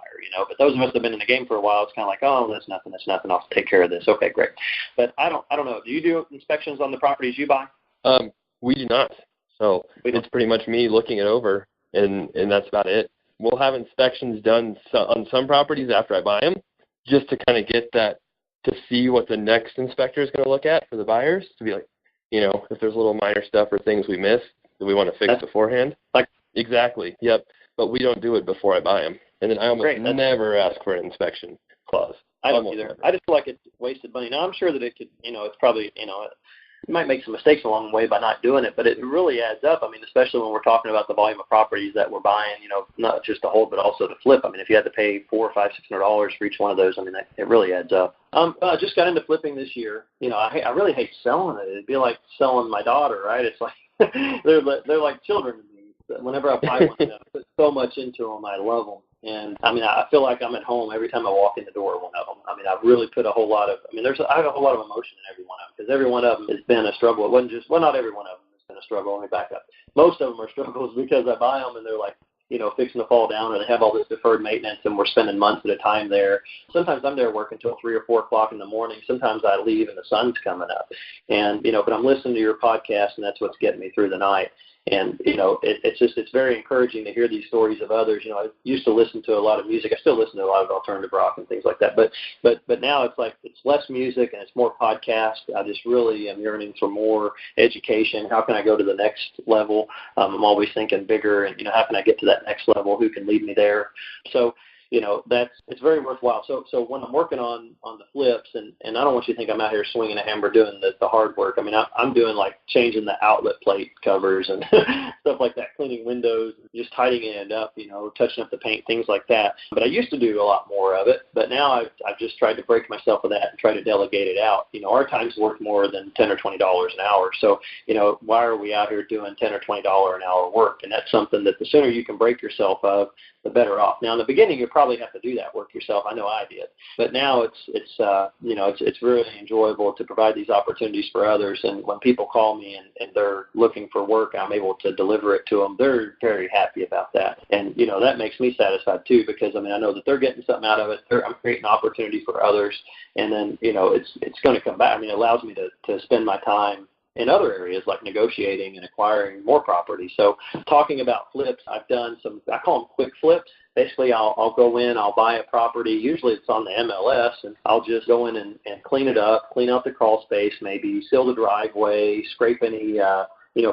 But those of us that have been in the game for a while, it's kind of like, oh, that's nothing, I'll take care of this. Okay, great. But I don't know. Do you do inspections on the properties you buy? We do not. So it's pretty much me looking it over, and that's about it. We'll have inspections done on some properties after I buy them, just to kind of get that, to see what the next inspector is going to look at for the buyers, to be like, if there's little minor stuff or things we missed that we want to fix beforehand. Exactly. Yep. But we don't do it before I buy them. And then I almost never ask for an inspection clause. I don't either. I just feel like it's wasted money. Now, I'm sure that it could, it's probably, you might make some mistakes along the way by not doing it, but it really adds up. I mean, especially when we're talking about the volume of properties that we're buying, not just to hold, but also to flip. I mean, if you had to pay $400, $500, $600 for each one of those, I mean, it really adds up. I just got into flipping this year. I really hate selling it. It'd be like selling my daughter, right? It's like they're like children to me. Whenever I buy one of them, I put so much into them. I love them. And, I feel like I'm at home every time I walk in the door of one of them. I've really put a whole lot of, I have a whole lot of emotion in every one of them, because every one of them has been a struggle. It wasn't just, not every one of them has been a struggle. Let me back up. Most of them are struggles because I buy them and they're like, fixing to fall down, or they have all this deferred maintenance and we're spending months at a time there. Sometimes I'm there working until 3 or 4 o'clock in the morning. Sometimes I leave and the sun's coming up. And, but I'm listening to your podcast, and that's what's getting me through the night. And, it's very encouraging to hear these stories of others. I used to listen to a lot of music. I still listen to a lot of alternative rock and things like that. But now it's like it's less music and it's more podcast. I just really am yearning for more education. How can I go to the next level? I'm always thinking bigger and, how can I get to that next level? Who can lead me there? So, it's very worthwhile. So when I'm working on the flips, and I don't want you to think I'm out here swinging a hammer doing the hard work. I mean, I'm doing like changing the outlet plate covers and stuff like that, cleaning windows, just tidying it up, touching up the paint, things like that. But I used to do a lot more of it, but now I've just tried to break myself of that and try to delegate it out. Our time's worth more than $10 or $20 an hour. So, why are we out here doing $10 or $20 an hour work? And that's something that the sooner you can break yourself of, the better off. Now, in the beginning, you probably have to do that work yourself. I know I did, but now it's really enjoyable to provide these opportunities for others. And when people call me and they're looking for work, I'm able to deliver it to them. They're very happy about that, and that makes me satisfied too, because I know that they're getting something out of it. I'm creating opportunity for others, and then it's going to come back. It allows me to spend my time in other areas like negotiating and acquiring more property. So talking about flips, I've done I call them quick flips. Basically, I'll go in, I'll buy a property. Usually it's on the MLS, and I'll just go in and clean it up, clean out the crawl space, maybe seal the driveway, scrape any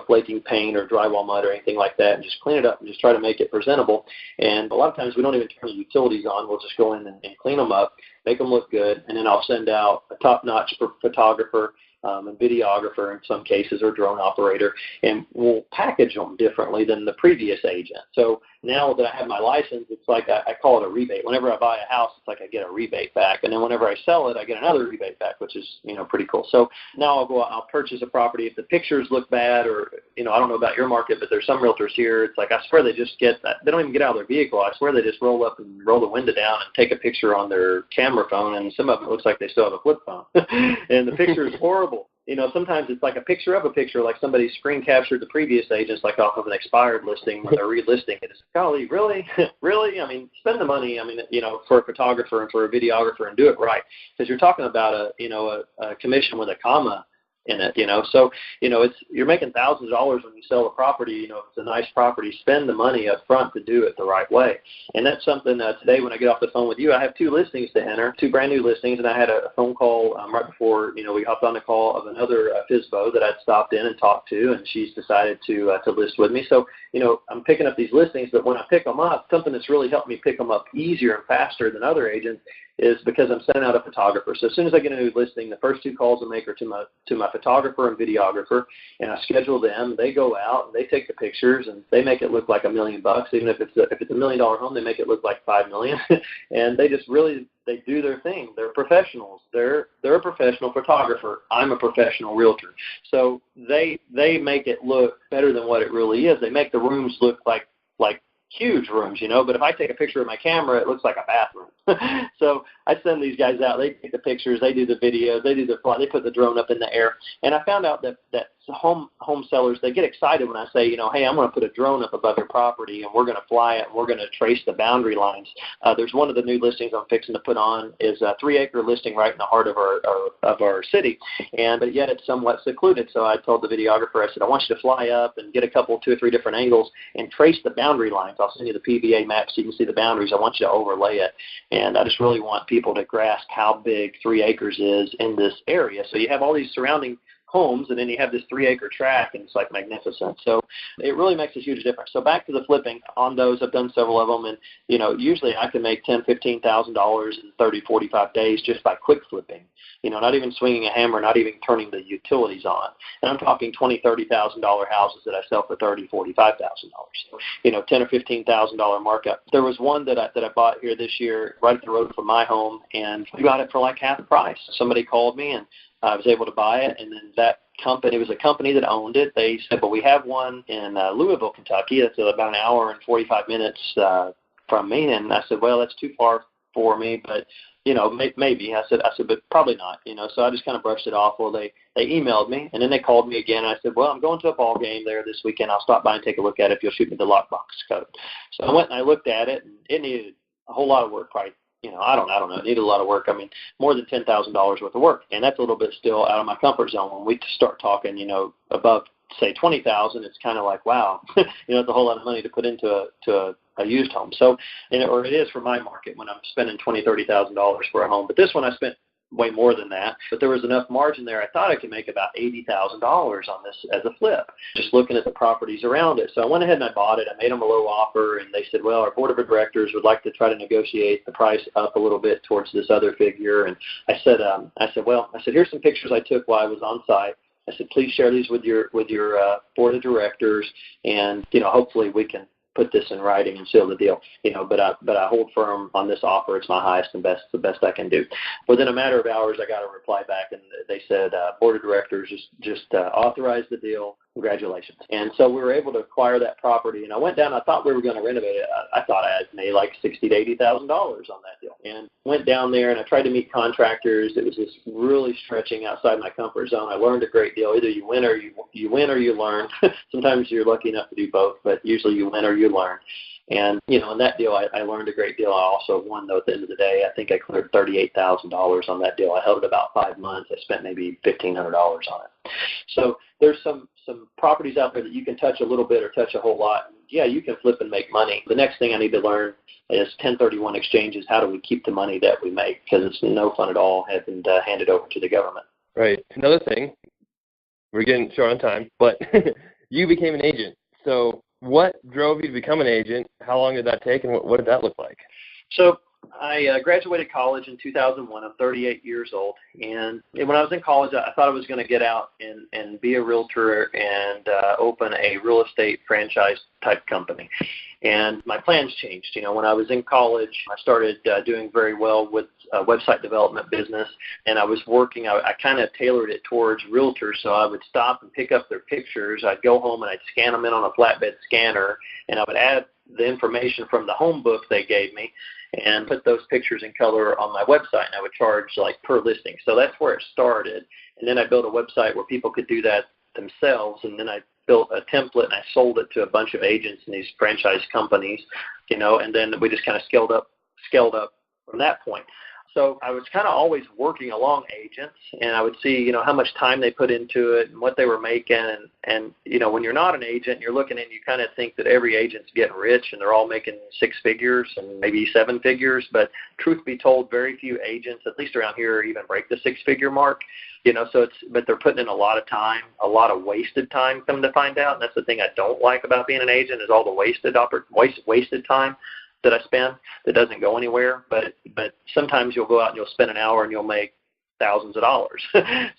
flaking paint or drywall mud or anything like that, and just clean it up and just try to make it presentable. And a lot of times we don't even turn the utilities on. We'll just go in and clean them up, make them look good, and then I'll send out a top-notch photographer, a videographer in some cases, or drone operator, and we'll package them differently than the previous agent. So now that I have my license, it's like I call it a rebate. Whenever I buy a house, it's like I get a rebate back, and then whenever I sell it, I get another rebate back, which is pretty cool. So now I'll purchase a property. If the pictures look bad, or I don't know about your market, but there's some realtors here. It's like I swear they just they don't even get out of their vehicle. I swear they just roll up and roll the window down and take a picture on their camera phone, and some of it looks like they still have a flip phone, and the picture is horrible. Sometimes it's like a picture of a picture, like somebody screen captured the previous agents, like off of an expired listing when they're relisting it. It's, golly, really? Really? Spend the money, for a photographer and for a videographer, and do it right. Because you're talking about a commission with a comma in it, So, you're making thousands of dollars when you sell a property. If it's a nice property, spend the money up front to do it the right way. And that's something today when I get off the phone with you, I have 2 listings to enter, 2 brand new listings, and I had a phone call right before, we hopped on the call of another FSBO that I'd stopped in and talked to, and she's decided to list with me. So, I'm picking up these listings, but when I pick them up, something that's really helped me pick them up easier and faster than other agents is because I'm sending out a photographer. So as soon as I get a new listing, the first 2 calls I make are to my photographer and videographer, and I schedule them. They go out and they take the pictures, and they make it look like $1 million. Even if it's a $1 million home, they make it look like $5 million. And they just really they do their thing. They're professionals. They're a professional photographer. I'm a professional realtor. So they make it look better than what it really is. They make the rooms look like huge rooms, but if I take a picture with my camera, it looks like a bathroom. So I send these guys out. They take the pictures. They do the videos. They do the fly. They put the drone up in the air. And I found out that home sellers, they get excited when I say, hey, I'm going to put a drone up above your property, and we're going to fly it, and we're going to trace the boundary lines. There's one of the new listings I'm fixing to put on is a 3-acre listing right in the heart of our city, but yet it's somewhat secluded. So I told the videographer, I said, I want you to fly up and get 2 or 3 different angles and trace the boundary lines. I'll send you the PVA map so you can see the boundaries. I want you to overlay it. And I just really want people to grasp how big 3 acres is in this area. So you have all these surrounding homes, and then you have this 3-acre tract, and it's like magnificent. So it really makes a huge difference. So back to the flipping on those, I've done several of them, and usually I can make $10,000, $15,000 in 30, 45 days just by quick flipping. Not even swinging a hammer, not even turning the utilities on. And I'm talking $20,000, $30,000 houses that I sell for $30,000, $45,000. So, $10,000 or $15,000 markup. There was one that I bought here this year, right up the road from my home, and we got it for like half the price. Somebody called me, and I was able to buy it, and then that company, it was a company that owned it. They said, well, we have one in Louisville, Kentucky. That's about an hour and 45 minutes from me. And I said, well, that's too far for me, but maybe. I said, but probably not. So I just kind of brushed it off. Well, they emailed me, and then they called me again. And I said, well, I'm going to a ball game there this weekend. I'll stop by and take a look at it if you'll shoot me the lockbox code. So I went and I looked at it, and it needed a whole lot of work, probably. I don't know. It needed a lot of work. More than $10,000 worth of work. And that's a little bit still out of my comfort zone when we start talking, above say $20,000, it's kind of like, wow, it's a whole lot of money to put into a used home. So, or it is for my market when I'm spending $20,000, $30,000 for a home. But this one I spent way more than that. But there was enough margin there. I thought I could make about $80,000 on this as a flip, just looking at the properties around it. So I went ahead and I bought it. I made them a low offer, and they said, well, our board of directors would like to try to negotiate the price up a little bit towards this other figure. And I said, here's some pictures I took while I was on site. I said, please share these with your board of directors, and hopefully we can put this in writing and seal the deal. But I hold firm on this offer. It's my highest and best, the best I can do. Within a matter of hours, I got a reply back, and they said, board of directors just authorized the deal. Congratulations. And so we were able to acquire that property. And I went down. I thought we were going to renovate it. I thought I had made like $60,000 to $80,000 on that deal. And went down there, and I tried to meet contractors. It was just really stretching outside my comfort zone. I learned a great deal. Either you win or you learn. Sometimes you're lucky enough to do both, but usually you win or you learn. And, in that deal, I learned a great deal. I also won, though, at the end of the day. I think I cleared $38,000 on that deal. I held it about 5 months. I spent maybe $1,500 on it. So there's some properties out there that you can touch a little bit or touch a whole lot. Yeah, you can flip and make money. The next thing I need to learn is 1031 exchanges. How do we keep the money that we make? Because it's no fun at all having to hand it over to the government. Right. Another thing, we're getting short on time, but you became an agent. So what drove you to become an agent? How long did that take, and what did that look like? So I graduated college in 2001. I'm 38 years old. And when I was in college, I thought I was going to get out and be a realtor and open a real estate franchise type company. And my plans changed. When I was in college, I started doing very well with website development business, and I was working. I kind of tailored it towards realtors, so I would stop and pick up their pictures. I'd go home and I'd scan them in on a flatbed scanner, and I would add the information from the home book they gave me and put those pictures in color on my website, and I would charge like per listing. So that's where it started. And then I built a website where people could do that themselves, and then I built a template and I sold it to a bunch of agents in these franchise companies, and then we just kind of scaled up from that point. So I was kind of always working along agents, and I would see, how much time they put into it and what they were making. And when you're not an agent, you're looking and you kind of think that every agent's getting rich and they're all making 6 figures and maybe 7 figures. But truth be told, very few agents, at least around here, even break the 6-figure mark. But they're putting in a lot of time, a lot of wasted time, come to find out. And that's the thing I don't like about being an agent, is all the wasted time that I spend that doesn't go anywhere. But sometimes you'll go out and you'll spend an hour and you'll make thousands of dollars.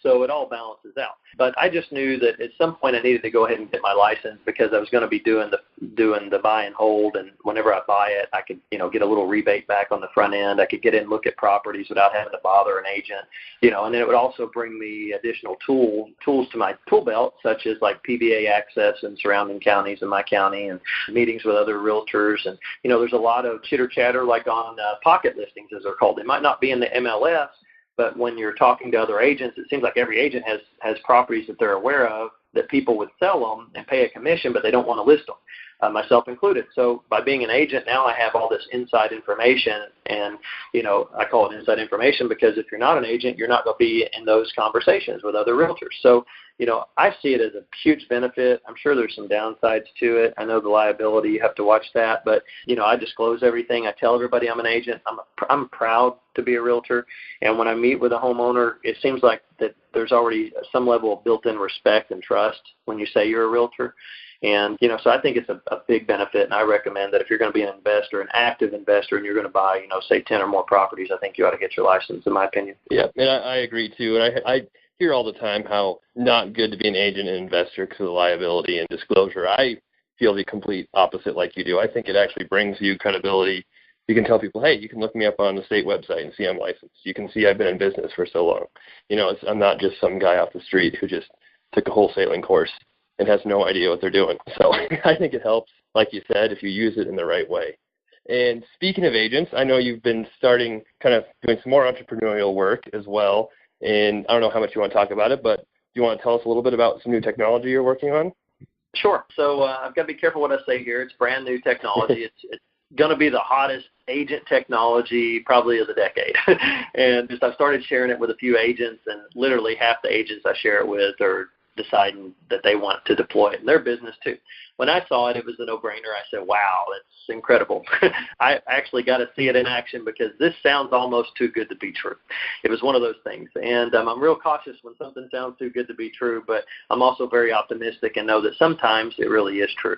So it all balances out. But I just knew that at some point I needed to go ahead and get my license, because I was going to be doing the buy and hold, and whenever I buy it, I could get a little rebate back on the front end. I could get in and look at properties without having to bother an agent, and then it would also bring me additional tools to my tool belt, such as like PBA access in surrounding counties in my county, and meetings with other realtors. And there's a lot of chitter chatter like on pocket listings, as they're called. They might not be in the MLS, but when you're talking to other agents, it seems like every agent has properties that they're aware of that people would sell them and pay a commission, but they don't want to list them, myself included. So by being an agent, now I have all this inside information, and, I call it inside information because if you're not an agent, you're not going to be in those conversations with other realtors. So, I see it as a huge benefit. I'm sure there's some downsides to it. I know the liability, you have to watch that, but, I disclose everything. I tell everybody I'm an agent. I'm proud to be a realtor. And when I meet with a homeowner, it seems like that there's already some level of built-in respect and trust when you say you're a realtor. And, so I think it's a big benefit, and I recommend that if you're going to be an investor, an active investor, and you're going to buy, say 10 or more properties, I think you ought to get your license, in my opinion. Yeah, and I agree too. And I hear all the time how not good to be an agent and investor because of the liability and disclosure. I feel the complete opposite like you do. I think it actually brings you credibility. You can tell people, hey, you can look me up on the state website and see I'm licensed. You can see I've been in business for so long. I'm not just some guy off the street who just took a wholesaling course and has no idea what they're doing. So I think it helps, like you said, if you use it in the right way. And speaking of agents, I know you've been starting kind of doing some more entrepreneurial work as well. And I don't know how much you want to talk about it, but do you want to tell us a little bit about some new technology you're working on? Sure. So I've got to be careful what I say here. It's brand new technology. It's going to be the hottest agent technology probably of the decade. And I've started sharing it with a few agents, and literally half the agents I share it with are deciding that they want to deploy it in their business too. When I saw it, it was a no-brainer. I said, wow, that's incredible. I actually got to see it in action because this sounds almost too good to be true. It was one of those things. And I'm real cautious when something sounds too good to be true, but I'm also very optimistic and know that sometimes it really is true.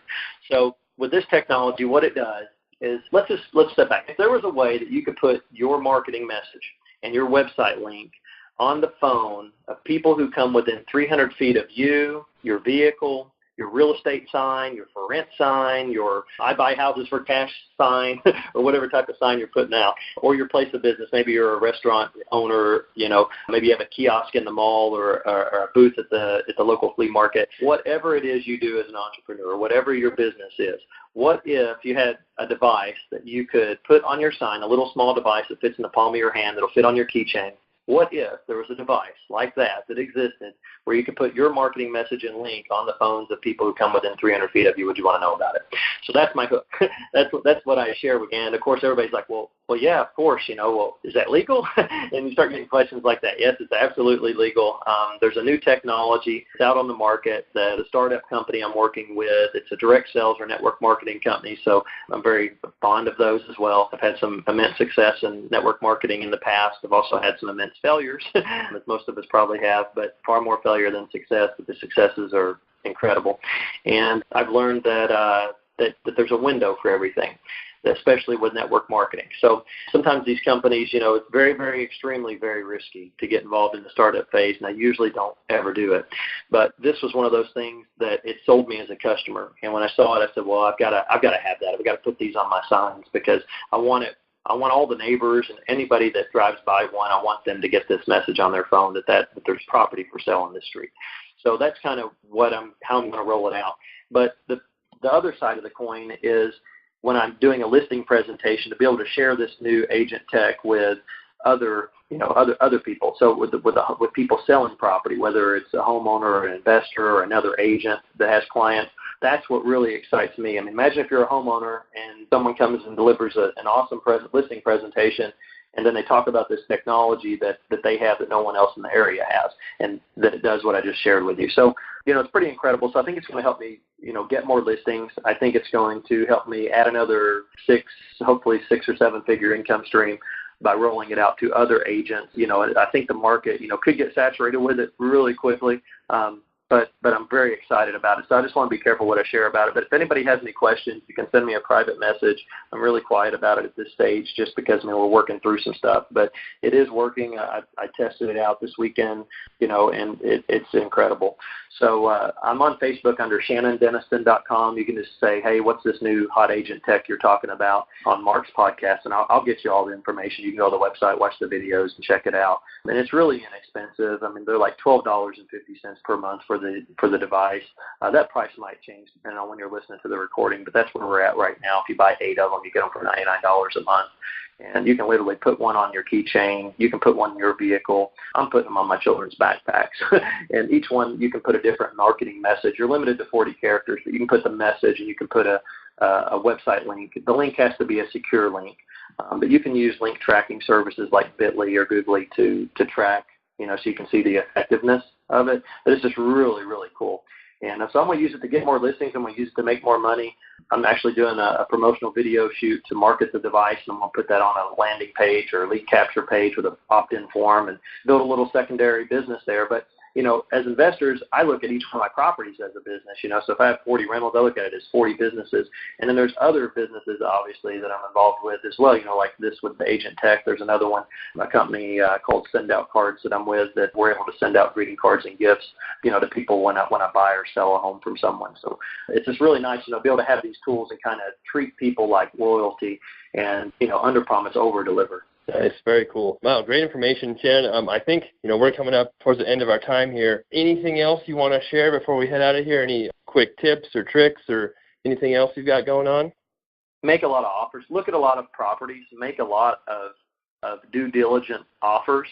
So with this technology, what it does is, let's step back. If there was a way that you could put your marketing message and your website link on the phone of people who come within 300 feet of you, your vehicle, your real estate sign, your for rent sign, your I buy houses for cash sign, or whatever type of sign you're putting out, or your place of business. Maybe you're a restaurant owner, maybe you have a kiosk in the mall or a booth at the local flea market. Whatever it is you do as an entrepreneur, whatever your business is, what if you had a device that you could put on your sign, a little small device that fits in the palm of your hand that'll fit on your keychain? What if there was a device like that existed where you could put your marketing message and link on the phones of people who come within 300 feet of you? Would you want to know about it? So that's my hook. That's what I share with. And, of course, everybody's like, well, yeah, of course, well, is that legal? And you start getting questions like that. Yes, it's absolutely legal. There's a new technology. It's out on the market. The startup company I'm working with, it's a direct sales or network marketing company, so I'm very fond of those as well. I've had some immense success in network marketing in the past. I've also had some immense failures, as most of us probably have, but far more failure than success, but the successes are incredible. And I've learned that there's a window for everything, especially with network marketing. So sometimes these companies, it's very, very extremely, very risky to get involved in the startup phase, and I usually don't ever do it. But this was one of those things that it sold me as a customer. And when I saw it, I said, well, I've got to have that. I've got to put these on my signs because I want it. I want all the neighbors and anybody that drives by one, I want them to get this message on their phone that there's property for sale on this street. So that's kind of how I'm going to roll it out. But the other side of the coin is when I'm doing a listing presentation, to be able to share this new agent tech with other people. So with people selling property, whether it's a homeowner or an investor or another agent that has clients, that's what really excites me. I mean, imagine if you're a homeowner and someone comes and delivers an awesome listing presentation, and then they talk about this technology that they have that no one else in the area has, and that it does what I just shared with you. So, it's pretty incredible. So I think it's going to help me, get more listings. I think it's going to help me add another hopefully 6 or 7 figure income stream by rolling it out to other agents. I think the market, could get saturated with it really quickly. But I'm very excited about it. So I just want to be careful what I share about it. But if anybody has any questions, you can send me a private message. I'm really quiet about it at this stage just because, we're working through some stuff. But it is working. I tested it out this weekend, and it's incredible. So I'm on Facebook under ShannonDenniston.com. You can just say, hey, what's this new hot agent tech you're talking about on Mark's podcast? And I'll get you all the information. You can go to the website, watch the videos, and check it out. And it's really inexpensive. They're like $12.50 per month for the device. That price might change depending on when you're listening to the recording, but that's where we're at right now. If you buy 8 of them, you get them for $99 a month. And you can literally put one on your keychain. You can put one in your vehicle. I'm putting them on my children's backpacks. And each one, you can put a different marketing message. You're limited to 40 characters, but you can put the message and you can put a website link. The link has to be a secure link. But you can use link tracking services like Bitly or Googly to track, so you can see the effectiveness of it. But it's just really, really cool. And so I'm going to use it to get more listings. I'm going to use it to make more money. I'm actually doing a promotional video shoot to market the device, and I'm going to put that on a landing page or a lead capture page with an opt-in form and build a little secondary business there. But as investors, I look at each one of my properties as a business, So if I have 40 rentals, I look at it as 40 businesses. And then there's other businesses, obviously, that I'm involved with as well, like this with the Agent Tech. There's another one, a company called Send Out Cards that I'm with, that we're able to send out greeting cards and gifts, to people when I buy or sell a home from someone. So it's just really nice, be able to have these tools and kind of treat people like royalty and, under-promise, over-deliver. Nice. Very cool. Wow, great information, Shannon. I think, we're coming up towards the end of our time here. Anything else you want to share before we head out of here? Any quick tips or tricks or anything else you've got going on? Make a lot of offers. Look at a lot of properties. Make a lot of due diligent offers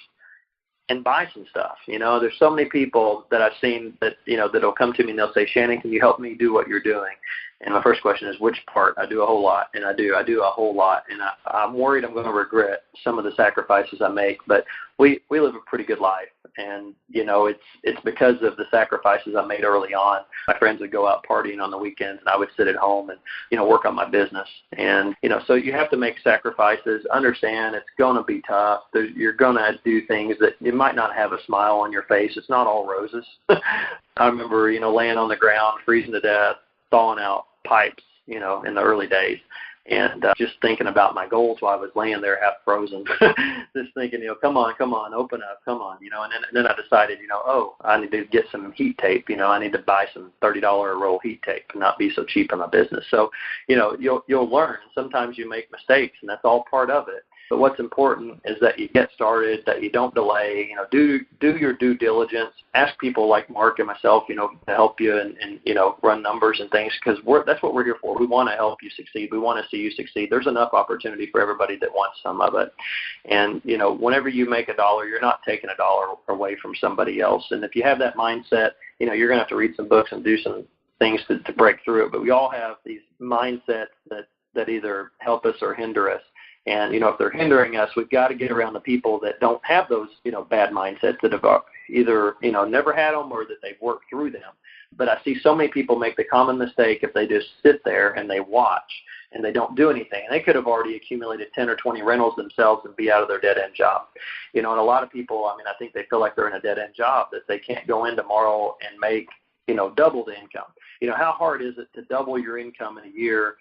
and buy some stuff. There's so many people that I've seen that, that'll come to me and they'll say, Shannon, can you help me do what you're doing? And my first question is, which part? I do a whole lot, and I do a whole lot, and I'm worried I'm going to regret some of the sacrifices I make, but we live a pretty good life, And, it's because of the sacrifices I made early on. My friends would go out partying on the weekends, and I would sit at home and, work on my business. And, so you have to make sacrifices. Understand it's going to be tough. You're going to do things that you might not have a smile on your face. It's not all roses. I remember, laying on the ground, freezing to death, thawing out pipes, in the early days. And just thinking about my goals while I was laying there half frozen, just thinking, come on, open up, come on, and then I decided, I need to get some heat tape, I need to buy some $30 a roll heat tape and not be so cheap in my business. So, you'll learn. Sometimes you make mistakes, and that's all part of it. But what's important is that you get started, that you don't delay, do your due diligence. Ask people like Mark and myself, to help you and run numbers and things, because that's what we're here for. We want to help you succeed. We want to see you succeed. There's enough opportunity for everybody that wants some of it. And, whenever you make $1, you're not taking $1 away from somebody else. And if you have that mindset, you're going to have to read some books and do some things to break through it. But we all have these mindsets that either help us or hinder us. And, if they're hindering us, we've got to get around the people that don't have those, bad mindsets, that have either, never had them or that they've worked through them. But I see so many people make the common mistake if they just sit there and they watch and they don't do anything. And they could have already accumulated 10 or 20 rentals themselves and be out of their dead-end job. And a lot of people, I think they feel like they're in a dead-end job, that they can't go in tomorrow and make, double the income. How hard is it to double your income in a year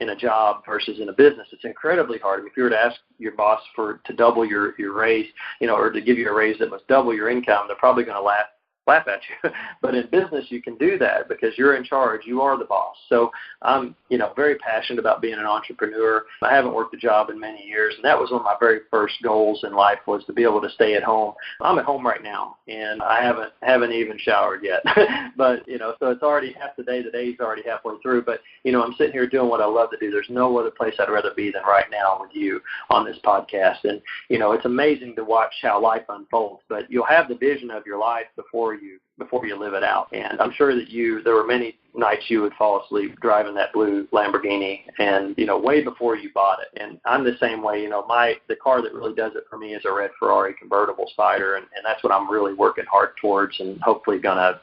in a job versus in a business? It's incredibly hard. If you were to ask your boss to double your raise, or to give you a raise that was double your income, they're probably going to laugh at you. But in business, you can do that because you're in charge. You are the boss. So I'm, very passionate about being an entrepreneur. I haven't worked a job in many years, and that was one of my very first goals in life, was to be able to stay at home. I'm at home right now, and I haven't even showered yet. But, so it's already half the day. The day's already halfway through. But, I'm sitting here doing what I love to do. There's no other place I'd rather be than right now with you on this podcast. And, it's amazing to watch how life unfolds. But you'll have the vision of your life before you live it out. And I'm sure that there were many nights you would fall asleep driving that blue Lamborghini, and, way before you bought it. And I'm the same way. The car that really does it for me is a red Ferrari convertible Spider, and that's what I'm really working hard towards, and hopefully gonna,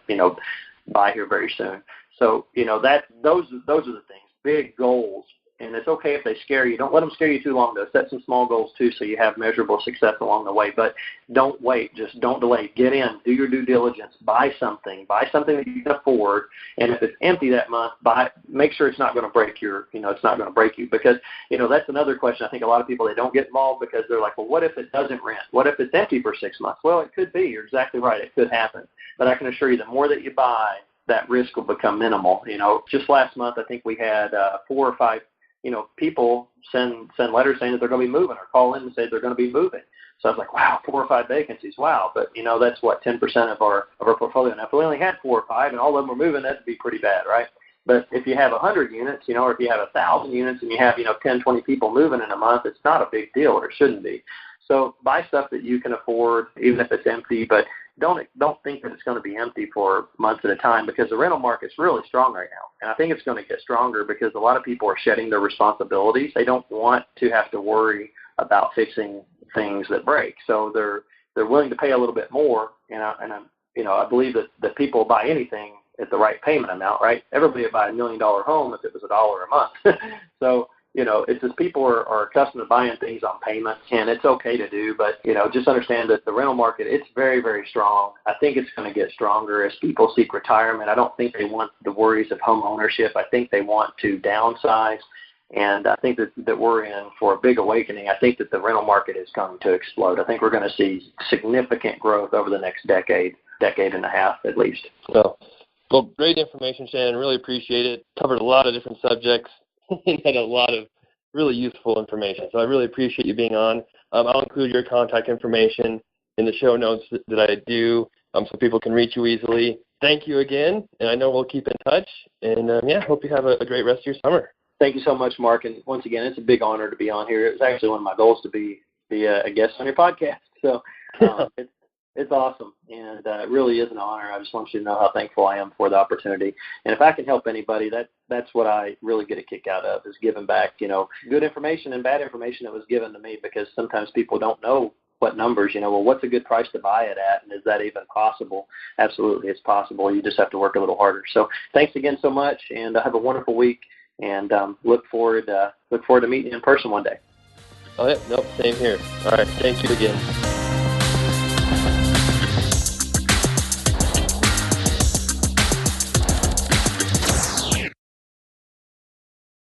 buy here very soon. So, those are the things, big goals. And it's okay if they scare you. Don't let them scare you too long, though. Set some small goals, too, so you have measurable success along the way. But don't wait. Just don't delay. Get in. Do your due diligence. Buy something. Buy something that you can afford. And if it's empty that month, make sure it's not going to break it's not going to break you. Because, that's another question. I think a lot of people, they don't get involved because they're like, well, what if it doesn't rent? What if it's empty for 6 months? Well, it could be. You're exactly right. It could happen. But I can assure you, the more that you buy, that risk will become minimal. Just last month, I think we had 4 or 5 people send letters saying that they're going to be moving, or call in and say they're going to be moving. So I was like, wow, 4 or 5 vacancies. Wow. But, that's what, 10% of our portfolio. Now, if we only had 4 or 5 and all of them were moving, that'd be pretty bad, right? But if you have 100 units, or if you have 1,000 units and you have, 10, 20 people moving in a month, it's not a big deal, or it shouldn't be. So buy stuff that you can afford, even if it's empty, but don't think that it's going to be empty for months at a time, because the rental market's really strong right now. And I think it's going to get stronger because a lot of people are shedding their responsibilities. They don't want to have to worry about fixing things that break. So they're willing to pay a little bit more. And I believe that people buy anything at the right payment amount, right? Everybody would buy $1 million home if it was $1 a month. So, it's just people are accustomed to buying things on payments, and it's okay to do, but, just understand that the rental market, it's very, very strong. I think it's going to get stronger as people seek retirement. I don't think they want the worries of home ownership. I think they want to downsize, and I think that we're in for a big awakening. I think that the rental market is going to explode. I think we're going to see significant growth over the next decade and a half at least. So, well, great information, Shannon. Really appreciate it. Covered a lot of different subjects. Had a lot of really useful information. So I really appreciate you being on. I'll include your contact information in the show notes that I do, so people can reach you easily. Thank you again, and I know we'll keep in touch. And, hope you have a great rest of your summer. Thank you so much, Mark. And once again, it's a big honor to be on here. It was actually one of my goals to be a guest on your podcast. So it's awesome, and it really is an honor. I just want you to know how thankful I am for the opportunity. And if I can help anybody, that's what I really get a kick out of, is giving back, good information and bad information that was given to me, because sometimes people don't know what numbers, well, what's a good price to buy it at, and is that even possible? Absolutely, it's possible. You just have to work a little harder. So thanks again so much, and have a wonderful week, and look forward to meeting you in person one day. Oh, yeah, nope, same here. All right, thank you again.